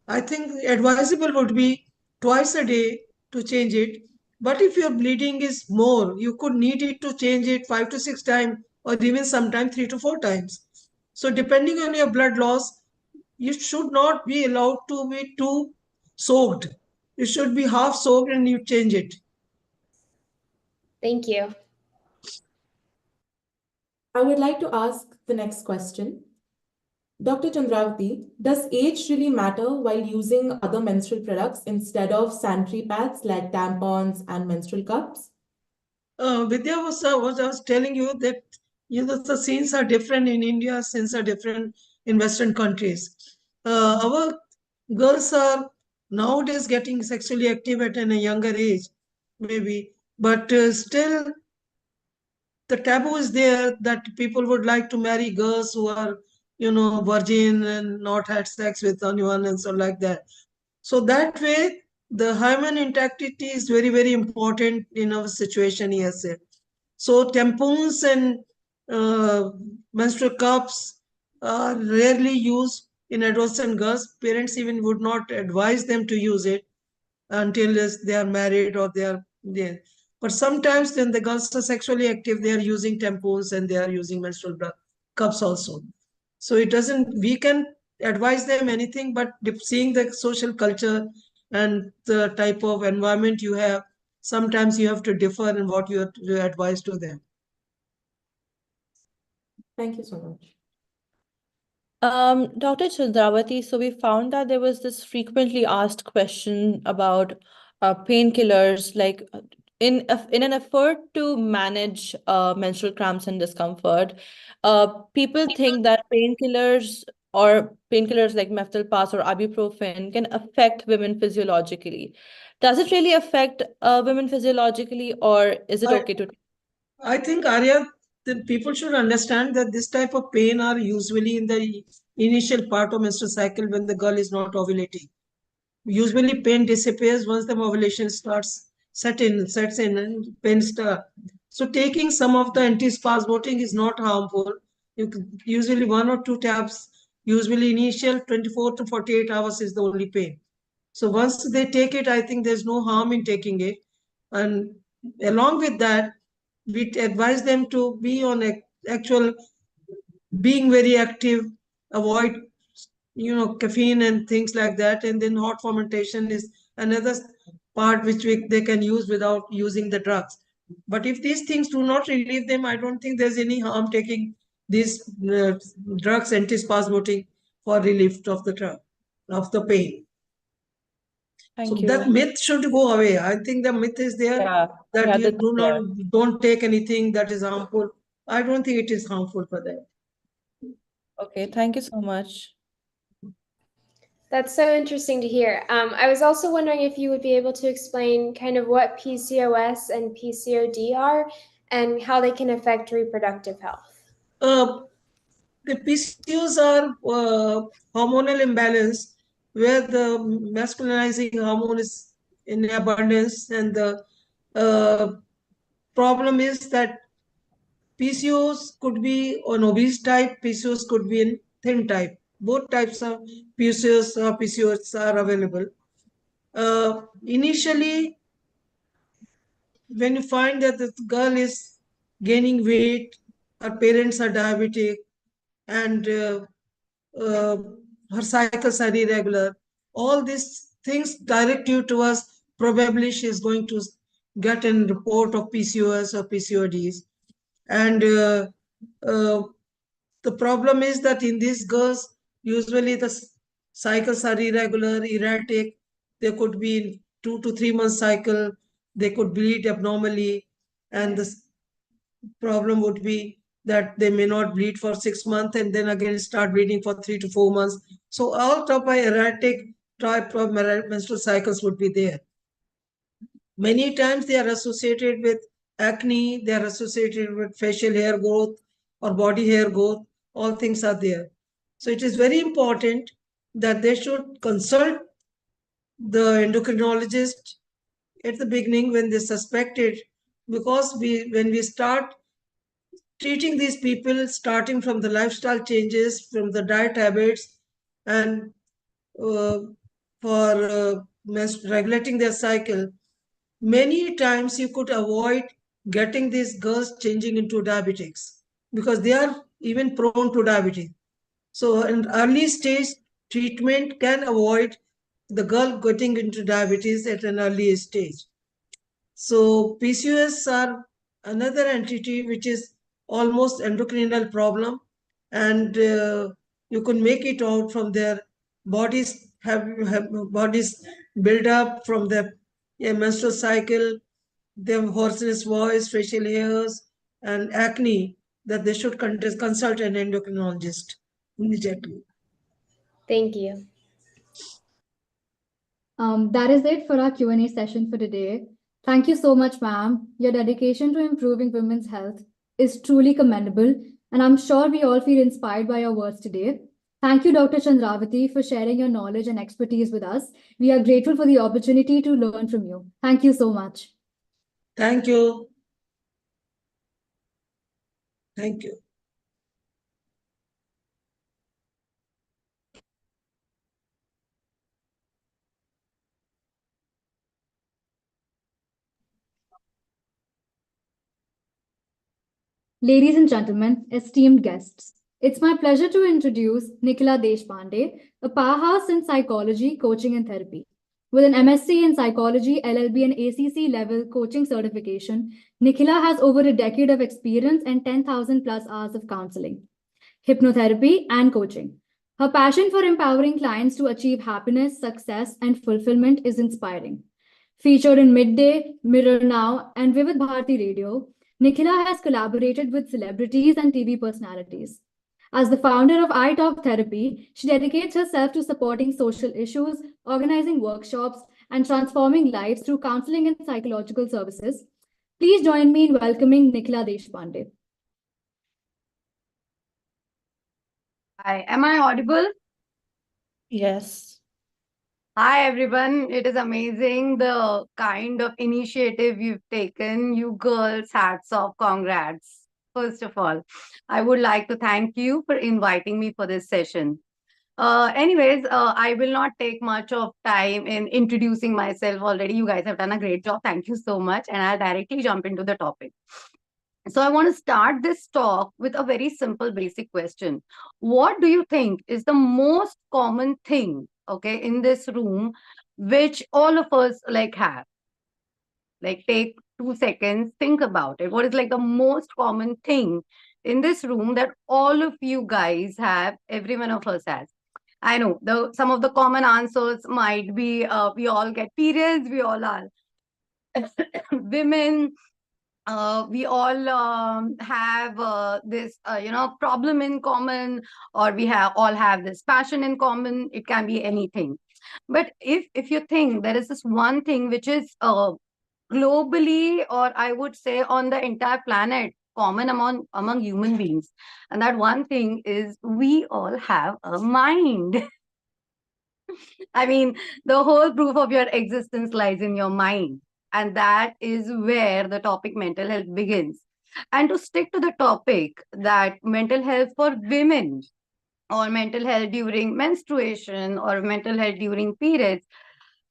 Speaker 8: I think advisable would be twice a day to change it. But if your bleeding is more, you could need it to change it 5 to 6 times or even sometimes 3 to 4 times. So depending on your blood loss, you should not be allowed to be too soaked. It should be half soaked and you change it.
Speaker 5: Thank you.
Speaker 4: I would like to ask the next question. Dr. Chandravati, does age really matter while using other menstrual products instead of sanitary pads like tampons and menstrual cups?
Speaker 8: Vidya was I was telling you that the scenes are different in India, scenes are different in Western countries. Our girls are nowadays getting sexually active at a younger age, maybe, but still the taboo is there that people would like to marry girls who are, virgin and not had sex with anyone and so like that. So that way, the hymen intactity is very, very important in our situation here. So tampons and menstrual cups are rarely used in adolescent girls. Parents even would not advise them to use it until they are married or they are there. But sometimes when the girls are sexually active, they are using tampons and they are using menstrual cups also. So it doesn't, we can advise them anything, but seeing the social culture and the type of environment you have, sometimes you have to differ in what you advise to them.
Speaker 4: Thank you so much.
Speaker 1: Dr. Chandravati, so we found that there was this frequently asked question about painkillers, like in an effort to manage menstrual cramps and discomfort, people think that painkillers like meftalpas or ibuprofen can affect women physiologically. Does it really affect women physiologically, or is it
Speaker 8: I,
Speaker 1: okay to?
Speaker 8: I think, Arya, that people should understand that this type of pain are usually in the initial part of menstrual cycle when the girl is not ovulating. Usually pain disappears once the ovulation sets in and pain starts. So taking some of the antispasmodic is not harmful. Usually 1 or 2 tabs, usually initial 24 to 48 hours is the only pain. So once they take it, I think there's no harm in taking it. And along with that, we advise them to be on actual being very active, avoid caffeine and things like that. And then hot fermentation is another part which they can use without using the drugs. But if these things do not relieve them, I don't think there's any harm taking these drugs, antispasmodic, for relief of the pain. So
Speaker 1: Thank
Speaker 8: that
Speaker 1: you.
Speaker 8: myth should go away. I think the myth is there that you
Speaker 1: This is clear.
Speaker 8: don't take anything that is harmful. I don't think it is harmful for that.
Speaker 1: Okay, thank you so much.
Speaker 5: That's so interesting to hear. I was also wondering if you would be able to explain kind of what PCOS and PCOD are and how they can affect reproductive health.
Speaker 8: The PCOS are hormonal imbalance where the masculinizing hormone is in abundance, and the problem is that PCOS could be an obese type, PCOS could be in thin type. Both types of PCOS are available. Initially, when you find that the girl is gaining weight, her parents are diabetic, and uh, her cycles are irregular, all these things direct you towards probably she is going to get a report of PCOS or PCODs. And uh, the problem is that in these girls, usually the cycles are irregular, erratic. They could be in 2 to 3 month cycle. They could bleed abnormally, and the problem would be that they may not bleed for 6 months and then again start bleeding for 3 to 4 months. So all type of erratic type of menstrual cycles would be there. Many times they are associated with acne, they are associated with facial hair growth or body hair growth. All things are there. So it is very important that they should consult the endocrinologist at the beginning when they suspect it, because when we start treating these people, starting from the lifestyle changes, from the diet habits, and uh, for regulating their cycle, many times you could avoid getting these girls changing into diabetics because they are even prone to diabetes. So in early stage treatment can avoid the girl getting into diabetes at an early stage. So PCOS are another entity which is almost endocrinal problem, and you can make it out from their bodies have bodies build up from the menstrual cycle, their hoarseness voice, facial hairs, and acne, that they should consult an endocrinologist immediately.
Speaker 5: Thank you.
Speaker 2: That is it for our Q&A session for today. Thank you so much, ma'am. Your dedication to improving women's health is truly commendable, and I'm sure we all feel inspired by your words today. Thank you, Dr. Chandravati, for sharing your knowledge and expertise with us. We are grateful for the opportunity to learn from you. Thank you so much.
Speaker 8: Thank you. Thank you.
Speaker 2: Ladies and gentlemen, esteemed guests, it's my pleasure to introduce Nikhila Deshpande, a powerhouse in psychology, coaching, and therapy. With an MSc in psychology, LLB, and ACC level coaching certification, Nikhila has over a decade of experience and 10,000 plus hours of counseling, hypnotherapy, and coaching. Her passion for empowering clients to achieve happiness, success, and fulfillment is inspiring. Featured in Midday, Mirror Now, and Vivid Bharati Radio, Nikhila has collaborated with celebrities and TV personalities. As the founder of iTalk Therapy, she dedicates herself to supporting social issues, organizing workshops, and transforming lives through counseling and psychological services. Please join me in welcoming Nikhila Deshpande.
Speaker 11: Hi, am I audible?
Speaker 1: Yes.
Speaker 11: Hi, everyone. It is amazing the kind of initiative you've taken. You girls, hats off, congrats. First of all, I would like to thank you for inviting me for this session. I will not take much of time in introducing myself already. You guys have done a great job. Thank you so much. And I'll directly jump into the topic. So I want to start this talk with a very simple, basic question. What do you think is the most common thing, okay, in this room, which all of us have? Like, take 2 seconds, think about it. What is like the most common thing in this room that all of you guys have, every one of us has? I know some of the common answers might be we all get periods, we all are women, we all have this problem in common, or we have all have this passion in common. It can be anything. But if you think there is this one thing which is globally, or I would say on the entire planet, common among human beings, and that one thing is we all have a mind. I mean, the whole proof of your existence lies in your mind. And that is where the topic mental health begins. And to stick to the topic, that mental health for women, or mental health during menstruation, or mental health during periods,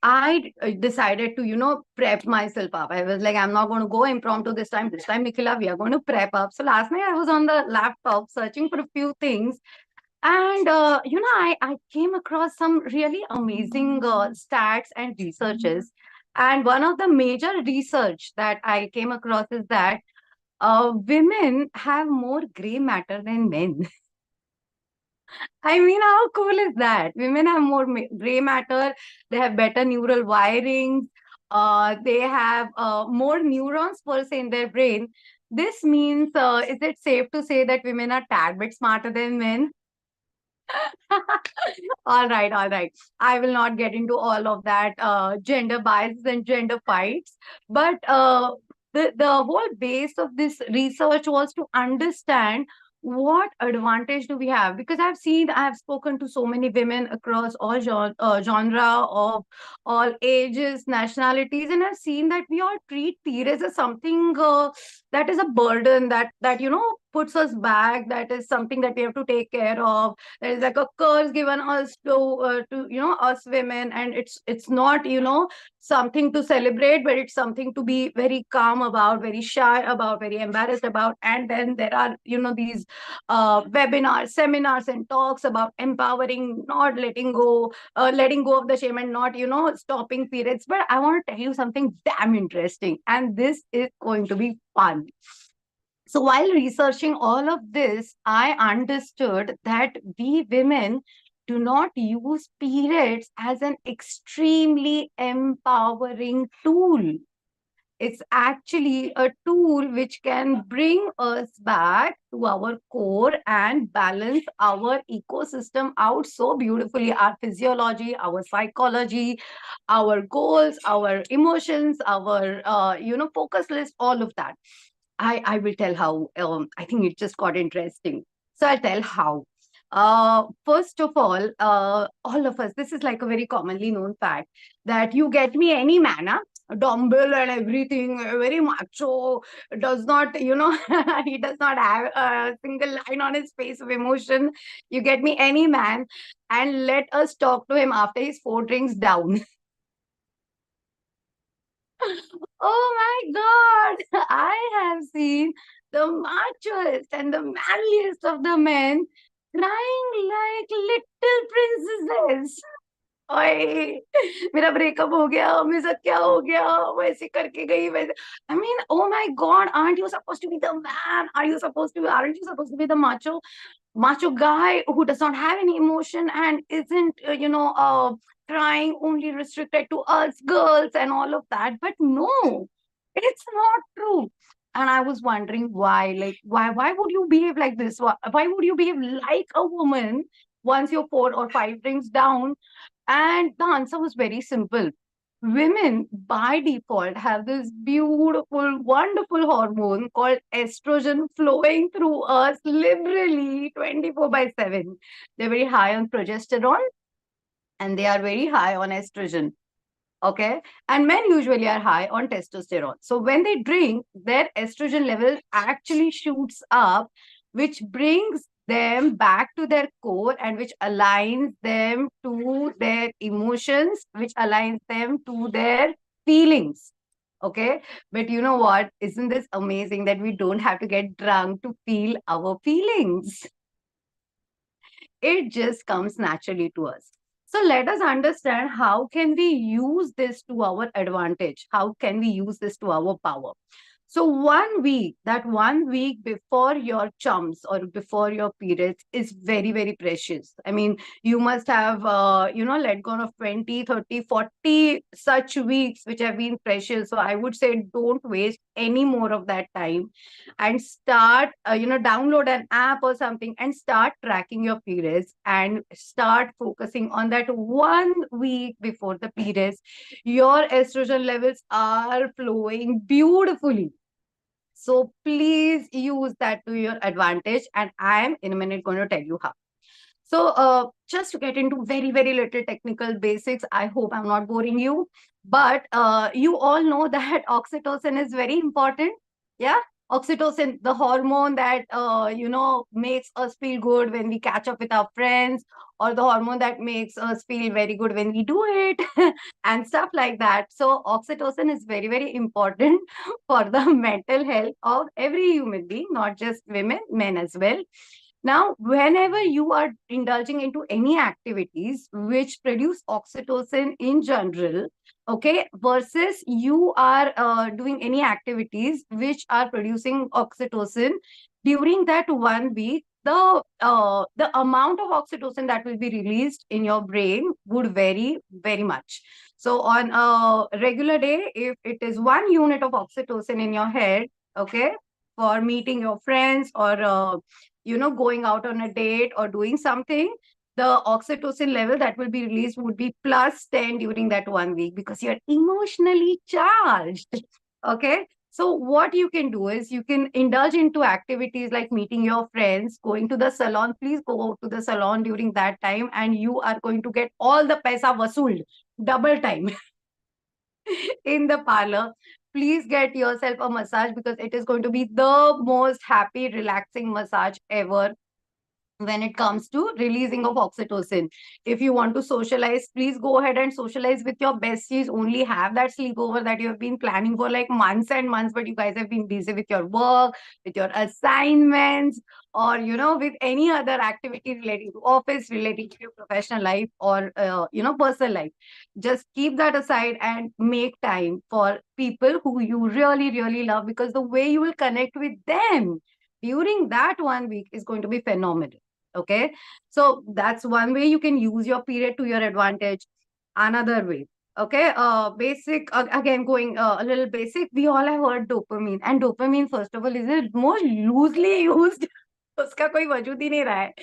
Speaker 11: I decided to, prep myself up. I was like, I'm not going to go impromptu this time. This time, Nikhila, we are going to prep up. So last night I was on the laptop searching for a few things, and I came across some really amazing stats and researches. And one of the major research that I came across is that women have more gray matter than men. I mean, how cool is that? Women have more gray matter, they have better neural wirings, they have more neurons per se in their brain. This means, is it safe to say that women are tad bit smarter than men? All right, all right. I will not get into all of that gender biases and gender fights. But the whole base of this research was to understand what advantage do we have. Because I've spoken to so many women across all genre of all ages, nationalities, and I've seen that we all treat periods as something that is a burden, that puts us back, that is something that we have to take care of. There is like a curse given us to us women, and it's not something to celebrate, but it's something to be very calm about, very shy about, very embarrassed about. And then there are these webinars, seminars, and talks about empowering, not letting go of the shame, and not stopping periods. But I want to tell you something damn interesting, and this is going to be fun. So while researching all of this, I understood that we women do not use periods as an extremely empowering tool. It's actually a tool which can bring us back to our core and balance our ecosystem out so beautifully. Our physiology, our psychology, our goals, our emotions, our focus list, all of that. I will tell how. I think it just got interesting. So I'll tell how. First of all of us, this is like a very commonly known fact, that you get me any manna, dumbbell and everything, very macho, does not, he does not have a single line on his face of emotion. You get me, any man, and let us talk to him after he's 4 drinks down. Oh my God, I have seen the machoest and the manliest of the men crying like little princesses. ओए मेरा breakup हो गया, मेरे साथ क्या हो गया, वैसे करके गई वैसे. I mean, oh my God, aren't you supposed to be the man? Aren't you supposed to be the macho guy who does not have any emotion and isn't, crying only restricted to us girls and all of that? But no, it's not true. And I was wondering why, like, why would you behave like this? Why would you behave like a woman once you're 4 or 5 drinks down? And the answer was very simple. Women by default have this beautiful, wonderful hormone called estrogen flowing through us liberally 24/7. They're very high on progesterone and they are very high on estrogen. Okay. And men usually are high on testosterone. So when they drink, their estrogen level actually shoots up, which brings them back to their core and which aligns them to their emotions, which aligns them to their feelings. Okay. But you know what? Isn't this amazing that we don't have to get drunk to feel our feelings? It just comes naturally to us. So let us understand how can we use this to our advantage? How can we use this to our power? So 1 week, that 1 week before your chums or before your periods is very, very precious. I mean, you must have, let go of 20, 30, 40 such weeks which have been precious. So I would say don't waste any more of that time and start, download an app or something and start tracking your periods and start focusing on that 1 week before the periods. Your estrogen levels are flowing beautifully. So please use that to your advantage. And I am in a minute going to tell you how. So just to get into very, very little technical basics, I hope I'm not boring you. But you all know that oxytocin is very important. Yeah. Oxytocin, the hormone that, makes us feel good when we catch up with our friends, or the hormone that makes us feel very good when we do it and stuff like that. So oxytocin is very, very important for the mental health of every human being, not just women, men as well. Now, whenever you are indulging into any activities which produce oxytocin in general, okay, versus you are doing any activities which are producing oxytocin during that 1 week, the amount of oxytocin that will be released in your brain would vary very much. So on a regular day, if it is 1 unit of oxytocin in your head, okay, for meeting your friends or going out on a date or doing something, the oxytocin level that will be released would be +10 during that 1 week because you're emotionally charged. Okay. So what you can do is you can indulge into activities like meeting your friends, going to the salon. Please go to the salon during that time and you are going to get all the paisa vasooled, double time in the parlor. Please get yourself a massage because it is going to be the most happy, relaxing massage ever when it comes to releasing of oxytocin. If you want to socialize, please go ahead and socialize with your besties. Only have that sleepover that you have been planning for like months and months, but you guys have been busy with your work, with your assignments, or with any other activity relating to office, relating to your professional life, or personal life. Just keep that aside and make time for people who you really, really love, because the way you will connect with them during that 1 week is going to be phenomenal. Okay. So that's one way you can use your period to your advantage. Another way. Okay. Basic, again, going a little basic. We all have heard dopamine. And dopamine, first of all, is the most loosely used. उसका कोई वजूद ही नहीं रहा है.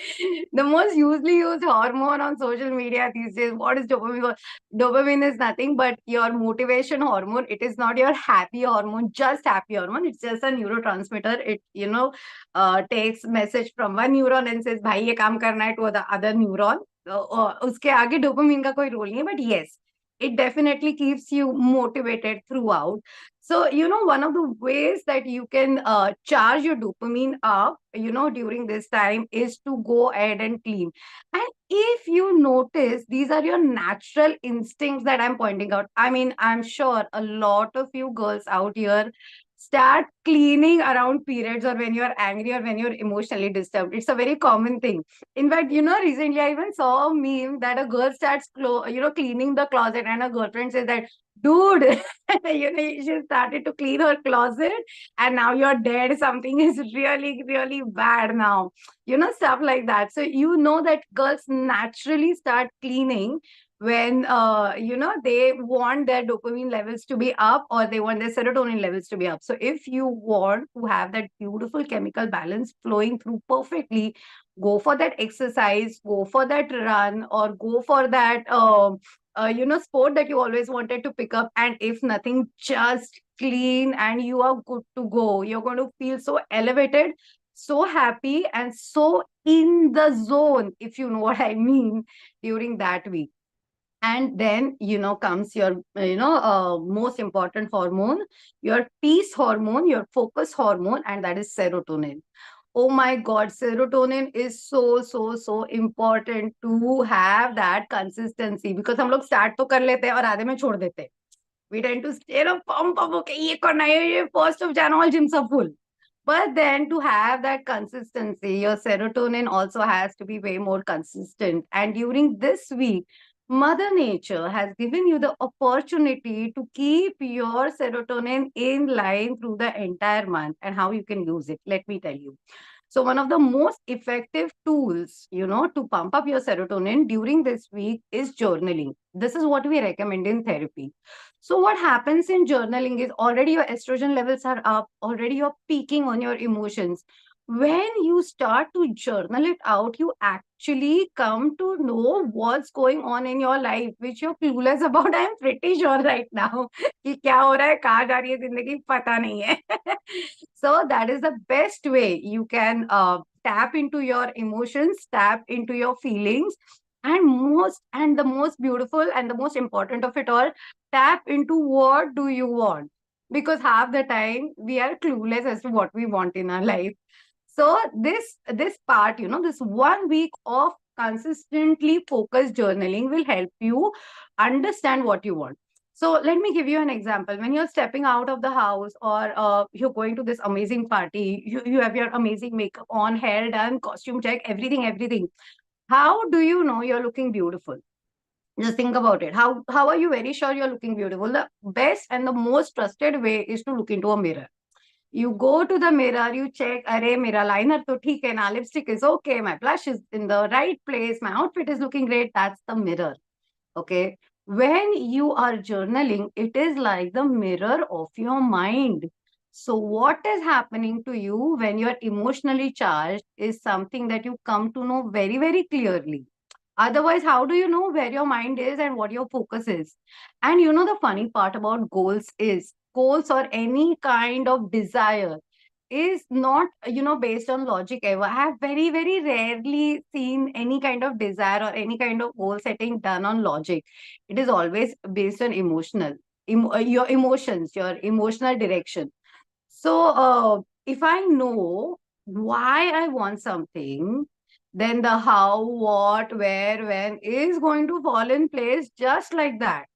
Speaker 11: The most usually used hormone on social media these days. What is dopamine? Dopamine is nothing but your motivation hormone. It is not your happy hormone, just happy hormone. It's just a neurotransmitter. It takes message from one neuron and says भाई ये काम करना है to the other neuron. उसके आगे dopamine का कोई role नहीं है. But yes, it definitely keeps you motivated throughout. So, one of the ways that you can charge your dopamine up, during this time is to go ahead and clean. And if you notice, these are your natural instincts that I'm pointing out. I mean, I'm sure a lot of you girls out here start cleaning around periods or when you're angry or when you're emotionally disturbed. It's a very common thing. In fact, recently I even saw a meme that a girl starts, cleaning the closet, and her girlfriend says that, dude, she started to clean her closet, and now you're dead. Something is really, really bad now. Stuff like that. So that girls naturally start cleaning when they want their dopamine levels to be up, or they want their serotonin levels to be up. So if you want to have that beautiful chemical balance flowing through perfectly, go for that exercise, go for that run, or go for that sport that you always wanted to pick up. And if nothing, just clean and you are good to go. You're going to feel so elevated, so happy, and so in the zone, if you know what I mean, during that week. And then comes your most important hormone, your peace hormone, your focus hormone, and that is serotonin. Oh my God, serotonin is so, so, so important to have that consistency, because हम लोग start तो कर लेते हैं और आधे में छोड़ देते हैं. We tend to pump up, okay, ये करना है, ये 1st of January gyms are full. But then to have that consistency, your serotonin also has to be way more consistent. And during this week, Mother Nature has given you the opportunity to keep your serotonin in line through the entire month. And how you can use it, let me tell you. So one of the most effective tools, to pump up your serotonin during this week is journaling. This is what we recommend in therapy. So what happens in journaling is, already your estrogen levels are up, already you're peaking on your emotions. When you start to journal it out, you actually come to know what's going on in your life, which you're clueless about. I'm pretty sure right now कि क्या हो रहा है, कहाँ जा रही है जिंदगी, पता नहीं है. So that is the best way you can tap into your emotions, tap into your feelings, and the most beautiful and the most important of it all, tap into what do you want, because half the time we are clueless as to what we want in our life. So this part, this 1 week of consistently focused journaling will help you understand what you want. So let me give you an example. When you're stepping out of the house, or you're going to this amazing party, you have your amazing makeup on, hair done, costume check, everything. How do you know you're looking beautiful? Just think about it. How are you very sure you're looking beautiful? The best and the most trusted way is to look into a mirror. You go to the mirror, you check, array, mera liner to theek hai na, lipstick is okay, my blush is in the right place, my outfit is looking great. That's the mirror. Okay. When you are journaling, it is like the mirror of your mind. So what is happening to you when you're emotionally charged is something that you come to know very, very clearly. Otherwise, how do you know where your mind is and what your focus is? And the funny part about goals is, goals or any kind of desire is not, based on logic ever. I have very, very rarely seen any kind of desire or any kind of goal setting done on logic. It is always based on your emotions, your emotional direction. So, if I know why I want something, then the how, what, where, when is going to fall in place just like that.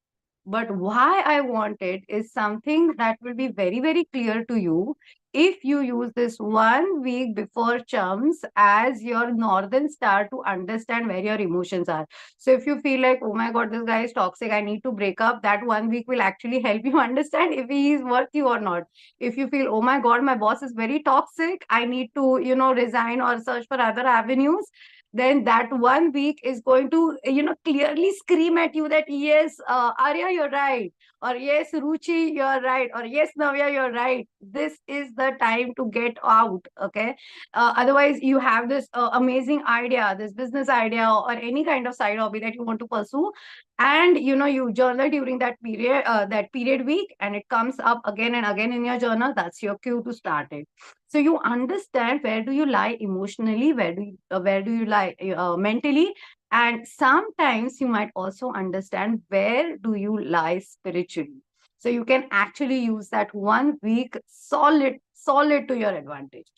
Speaker 11: But why I want it is something that will be very, very clear to you if you use this 1 week before chums as your northern star to understand where your emotions are. So if you feel like, oh my God, this guy is toxic, I need to break up, that 1 week will actually help you understand if he is worth you or not. If you feel, oh my God, my boss is very toxic, I need to, resign or search for other avenues, then that 1 week is going to, clearly scream at you that, yes, Arya, you're right. Or yes, Ruchi, you're right. Or yes, Navya, you're right. This is the time to get out. Okay. Otherwise, you have this amazing idea, this business idea, or any kind of side hobby that you want to pursue. and you journal during that period week, and it comes up again and again in your journal, that's your cue to start it. So you understand where do you lie emotionally, where do you lie mentally, and sometimes you might also understand where do you lie spiritually. So you can actually use that 1 week solid to your advantage.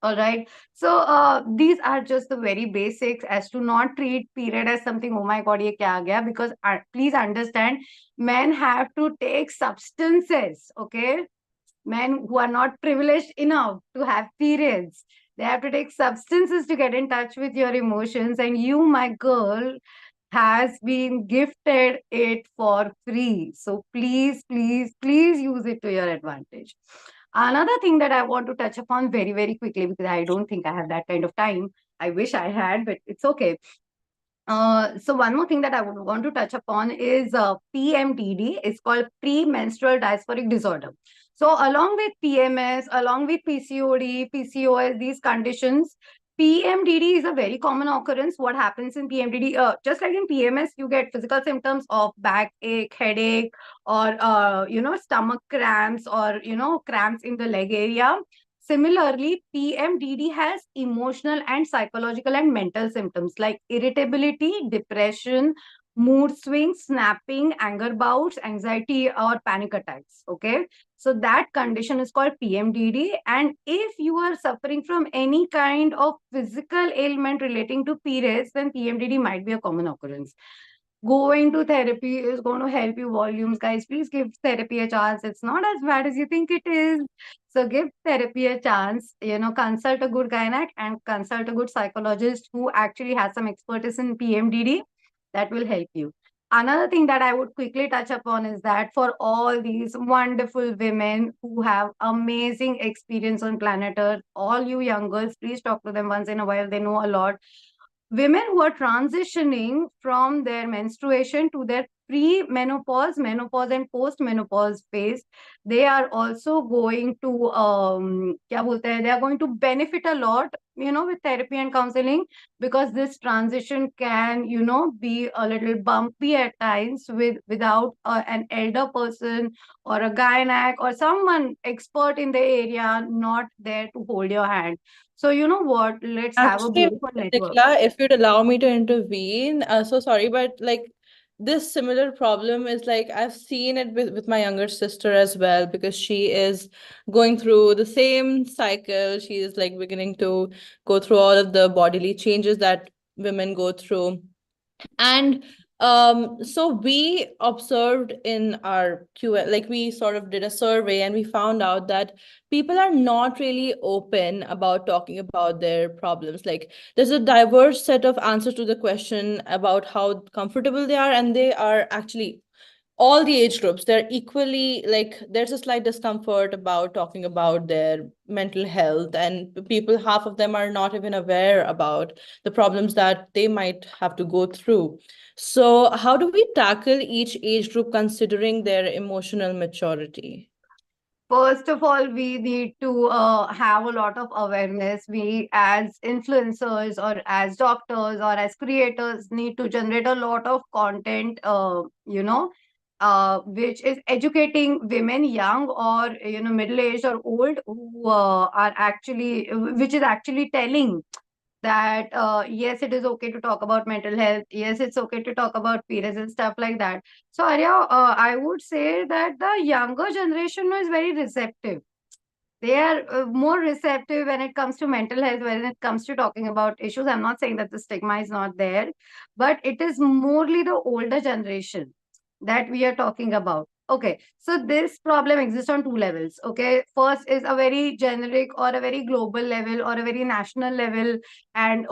Speaker 11: All right. So these are just the very basics as to not treat period as something, oh my God, ye kya aa gaya? Because please understand, men have to take substances, okay? Men who are not privileged enough to have periods, they have to take substances to get in touch with your emotions. And you, my girl, has been gifted it for free. So please, please, please use it to your advantage. Another thing that I want to touch upon very, very quickly, because I don't think I have that kind of time. I wish I had, but it's okay. So one more thing that I would want to touch upon is PMDD. It's called premenstrual dysphoric disorder. So along with PMS, along with PCOD, PCOS, these conditions, PMDD is a very common occurrence. What happens in PMDD? Just like in PMS, you get physical symptoms of backache, headache, or stomach cramps, or cramps in the leg area. Similarly, PMDD has emotional and psychological and mental symptoms like irritability, depression, mood swings, snapping, anger bouts, anxiety, or panic attacks. Okay. So that condition is called PMDD. And if you are suffering from any kind of physical ailment relating to periods, then PMDD might be a common occurrence. Going to therapy is going to help you volumes. Guys, please give therapy a chance. It's not as bad as you think it is. So give therapy a chance. Consult a good gynec and consult a good psychologist who actually has some expertise in PMDD. That will help you. Another thing that I would quickly touch upon is that for all these wonderful women who have amazing experience on planet Earth, all you young girls, please talk to them once in a while. They know a lot. Women who are transitioning from their menstruation to their pre-menopause, menopause, and post-menopause phase, they are also going to kya bolte hai, they are going to benefit a lot, with therapy and counseling, because this transition can, be a little bumpy at times without an elder person or a gynec or someone expert in the area not there to hold your hand. So you know what? Let's have a
Speaker 1: Actually,
Speaker 11: beautiful network.
Speaker 1: Nicola, if you'd allow me to intervene, so sorry, but like this similar problem is like I've seen it with my younger sister as well, because she is going through the same cycle. She is like beginning to go through all of the bodily changes that women go through. And so we observed in our QA, like we sort of did a survey and we found out that people are not really open about talking about their problems. Like there's a diverse set of answers to the question about how comfortable they are, and they are actually all the age groups, they're equally like there's a slight discomfort about talking about their mental health, and people, half of them are not even aware about the problems that they might have to go through. So how do we tackle each age group considering their emotional maturity?
Speaker 11: First of all, we need to have a lot of awareness. We, as influencers or as doctors or as creators, need to generate a lot of content, which is educating women, young or middle-aged or old, who are actually, which is actually telling that yes, it is okay to talk about mental health. Yes, it's okay to talk about periods and stuff like that. So Arya, I would say that the younger generation is very receptive. They are more receptive when it comes to mental health, when it comes to talking about issues. I'm not saying that the stigma is not there, but it is morely the older generation that we are talking about. Okay, so this problem exists on two levels. Okay, first is a very generic or a very global level or a very national level, and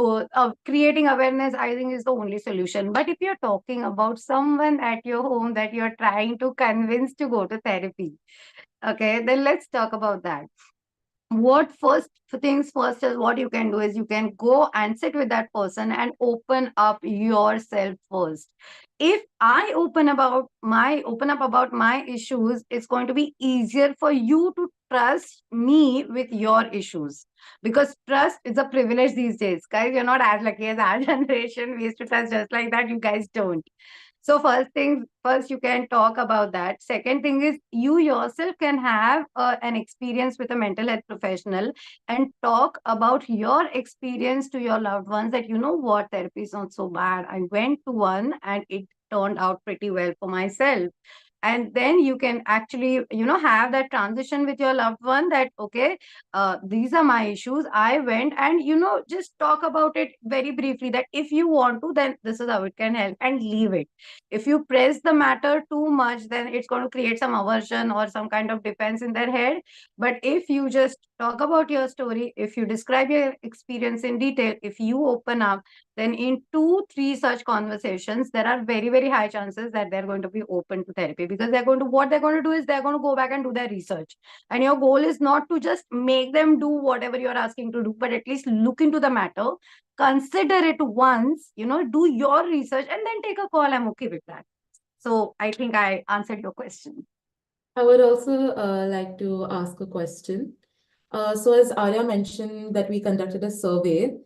Speaker 11: creating awareness, I think, is the only solution. But if you're talking about someone at your home that you're trying to convince to go to therapy, okay, then let's talk about that. What first things first is what you can do is you can go and sit with that person and open up yourself first. If I open up about my issues, it's going to be easier for you to trust me with your issues, because trust is a privilege these days. Guys, you're not as lucky as our generation. We used to trust just like that. You guys don't. So first you can talk about that. Second thing is you yourself can have an experience with a mental health professional and talk about your experience to your loved ones that you know what, therapy is not so bad. I went to one and it turned out pretty well for myself. And then you can actually have that transition with your loved one that okay, these are my issues, I went, and just talk about it very briefly that if you want to, then this is how it can help, and leave it. If you press the matter too much, then it's going to create some aversion or some kind of defense in their head. But if you just talk about your story, if you describe your experience in detail, if you open up, then in 2 3 such conversations there are very very high chances that they're going to be open to therapy, because what they're going to do is they're going to go back and do their research. And your goal is not to just make them do whatever you're asking to do, but at least look into the matter, consider it once, do your research, and then take a call. I'm okay with that. So I think I answered your question.
Speaker 4: I would also like to ask a question. So as Arya mentioned that we conducted a survey,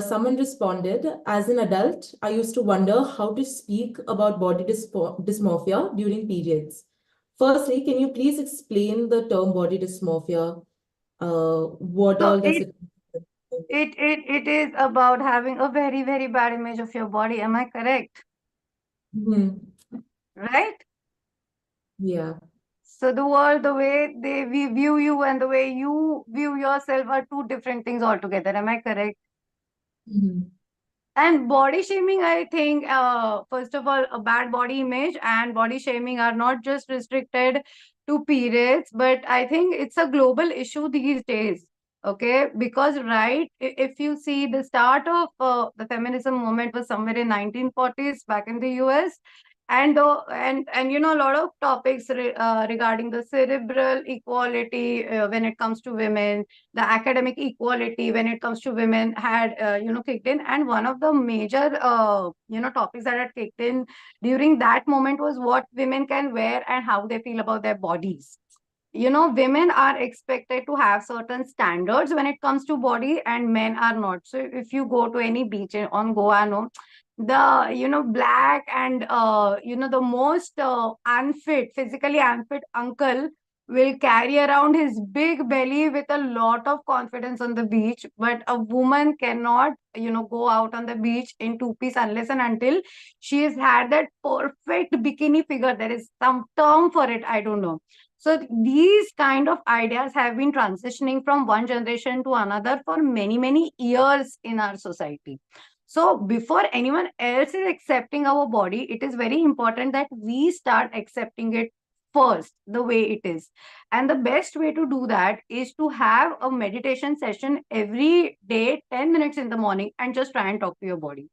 Speaker 4: someone responded, as an adult, I used to wonder how to speak about body dysmorphia during periods. Firstly, can you please explain the term body dysmorphia? What
Speaker 11: So
Speaker 4: all does
Speaker 11: it
Speaker 4: it?
Speaker 11: it is about having a very very bad image of your body. Am I correct? Right?
Speaker 4: Yeah.
Speaker 11: So the world, the way we view you and the way you view yourself are two different things altogether. Am I correct? And body shaming, I think, first of all, a bad body image and body shaming are not just restricted to periods, but I think it's a global issue these days. Okay, because right, if you see the start of the feminism movement was somewhere in 1940s back in the US, and a lot of topics regarding the cerebral equality when it comes to women, the academic equality when it comes to women had kicked in. And one of the major topics that had kicked in during that moment was what women can wear and how they feel about their bodies. Women are expected to have certain standards when it comes to body, and men are not. So if you go to any beach on Goa, no, the black and the most unfit, physically unfit uncle will carry around his big belly with a lot of confidence on the beach. But a woman cannot go out on the beach in two-piece unless and until she has had that perfect bikini figure. There is some term for it, I don't know. So these kind of ideas have been transitioning from one generation to another for many many years in our society. So before anyone else is accepting our body, it is very important that we start accepting it first the way it is. And the best way to do that is to have a meditation session every day, 10 minutes in the morning, and just try and talk to your body.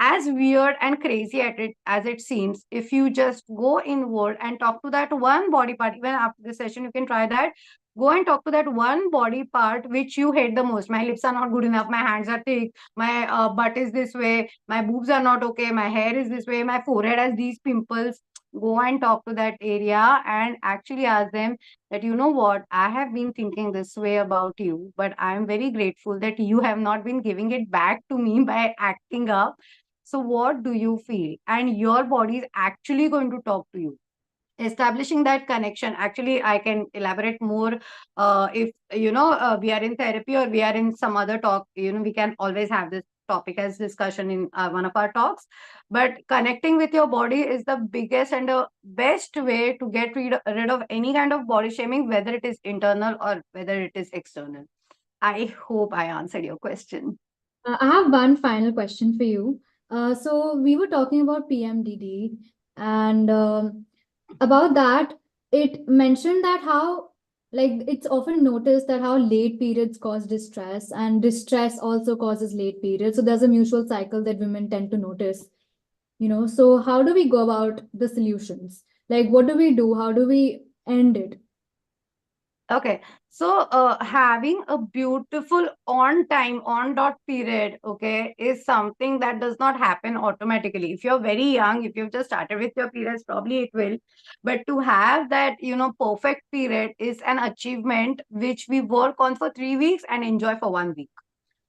Speaker 11: As weird and crazy at it as it seems, if you just go inward and talk to that one body part, even after the session, you can try that. Go and talk to that one body part which you hate the most. My lips are not good enough, my hands are thick, my butt is this way, my boobs are not okay, my hair is this way, my forehead has these pimples. Go and talk to that area and actually ask them that, you know what, I have been thinking this way about you, but I am very grateful that you have not been giving it back to me by acting up. So what do you feel? And your body is actually going to talk to you. Establishing that connection. Actually, I can elaborate more. If we are in therapy or we are in some other talk, we can always have this topic as discussion in one of our talks. But connecting with your body is the biggest and the best way to get rid of any kind of body shaming, whether it is internal or whether it is external. I hope I answered your question.
Speaker 2: I have one final question for you. So we were talking about PMDD, and about that, it mentioned that how, like, it's often noticed that how late periods cause distress, and distress also causes late periods. So there's a mutual cycle that women tend to notice. So how do we go about the solutions? Like, what do we do? How do we end it?
Speaker 11: Okay, so having a beautiful on time, on dot period, okay, is something that does not happen automatically. If you're very young, if you've just started with your periods, probably it will. But to have that, perfect period is an achievement which we work on for 3 weeks and enjoy for 1 week.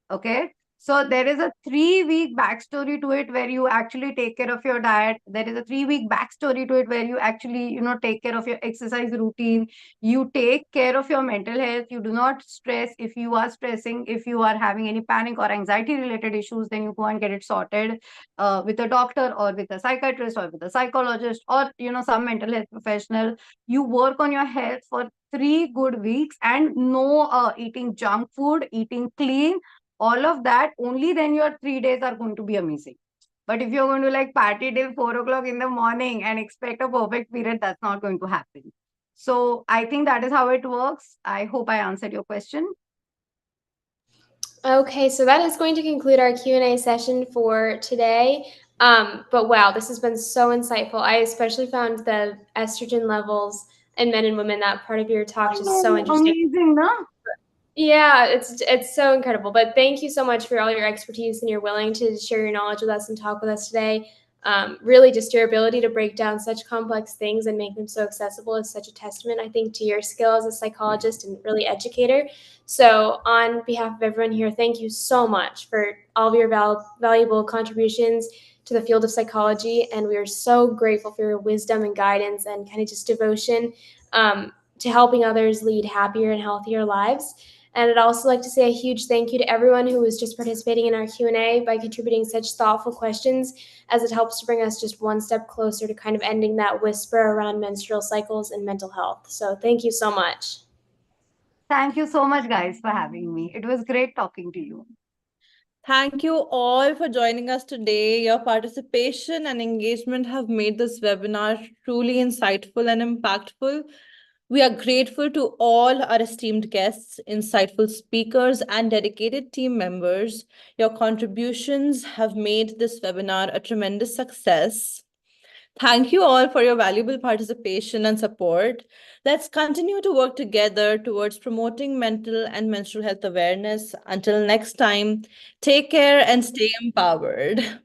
Speaker 11: Okay. So there is a 3 week backstory to it where you actually take care of your diet. There is a 3 week backstory to it where you actually, take care of your exercise routine. You take care of your mental health. You do not stress. If you are stressing, if you are having any panic or anxiety related issues, then you go and get it sorted with a doctor or with a psychiatrist or with a psychologist or, some mental health professional. You work on your health for 3 good weeks and no eating junk food, eating clean, all of that, only then your 3 days are going to be amazing. But if you're going to like party till 4 o'clock in the morning and expect a perfect period, that's not going to happen. So I think that is how it works. I hope I answered your question.
Speaker 5: Okay, so that is going to conclude our Q&A session for today. But wow, this has been so insightful. I especially found the estrogen levels in men and women, that part of your talk, just so interesting.
Speaker 11: Amazing, no?
Speaker 5: Yeah, it's so incredible. But thank you so much for all your expertise, and you're willing to share your knowledge with us and talk with us today. Really, just your ability to break down such complex things and make them so accessible is such a testament, I think, to your skill as a psychologist and really educator. So, on behalf of everyone here, thank you so much for all of your valuable contributions to the field of psychology. And we are so grateful for your wisdom and guidance and kind of just devotion to helping others lead happier and healthier lives. And I'd also like to say a huge thank you to everyone who was just participating in our Q&A by contributing such thoughtful questions, as it helps to bring us just one step closer to kind of ending that whisper around menstrual cycles and mental health. So thank you so much.
Speaker 11: Thank you so much, guys, for having me. It was great talking to you.
Speaker 1: Thank you all for joining us today. Your participation and engagement have made this webinar truly insightful and impactful. We are grateful to all our esteemed guests, insightful speakers, and dedicated team members. Your contributions have made this webinar a tremendous success. Thank you all for your valuable participation and support. Let's continue to work together towards promoting mental and menstrual health awareness. Until next time, take care and stay empowered.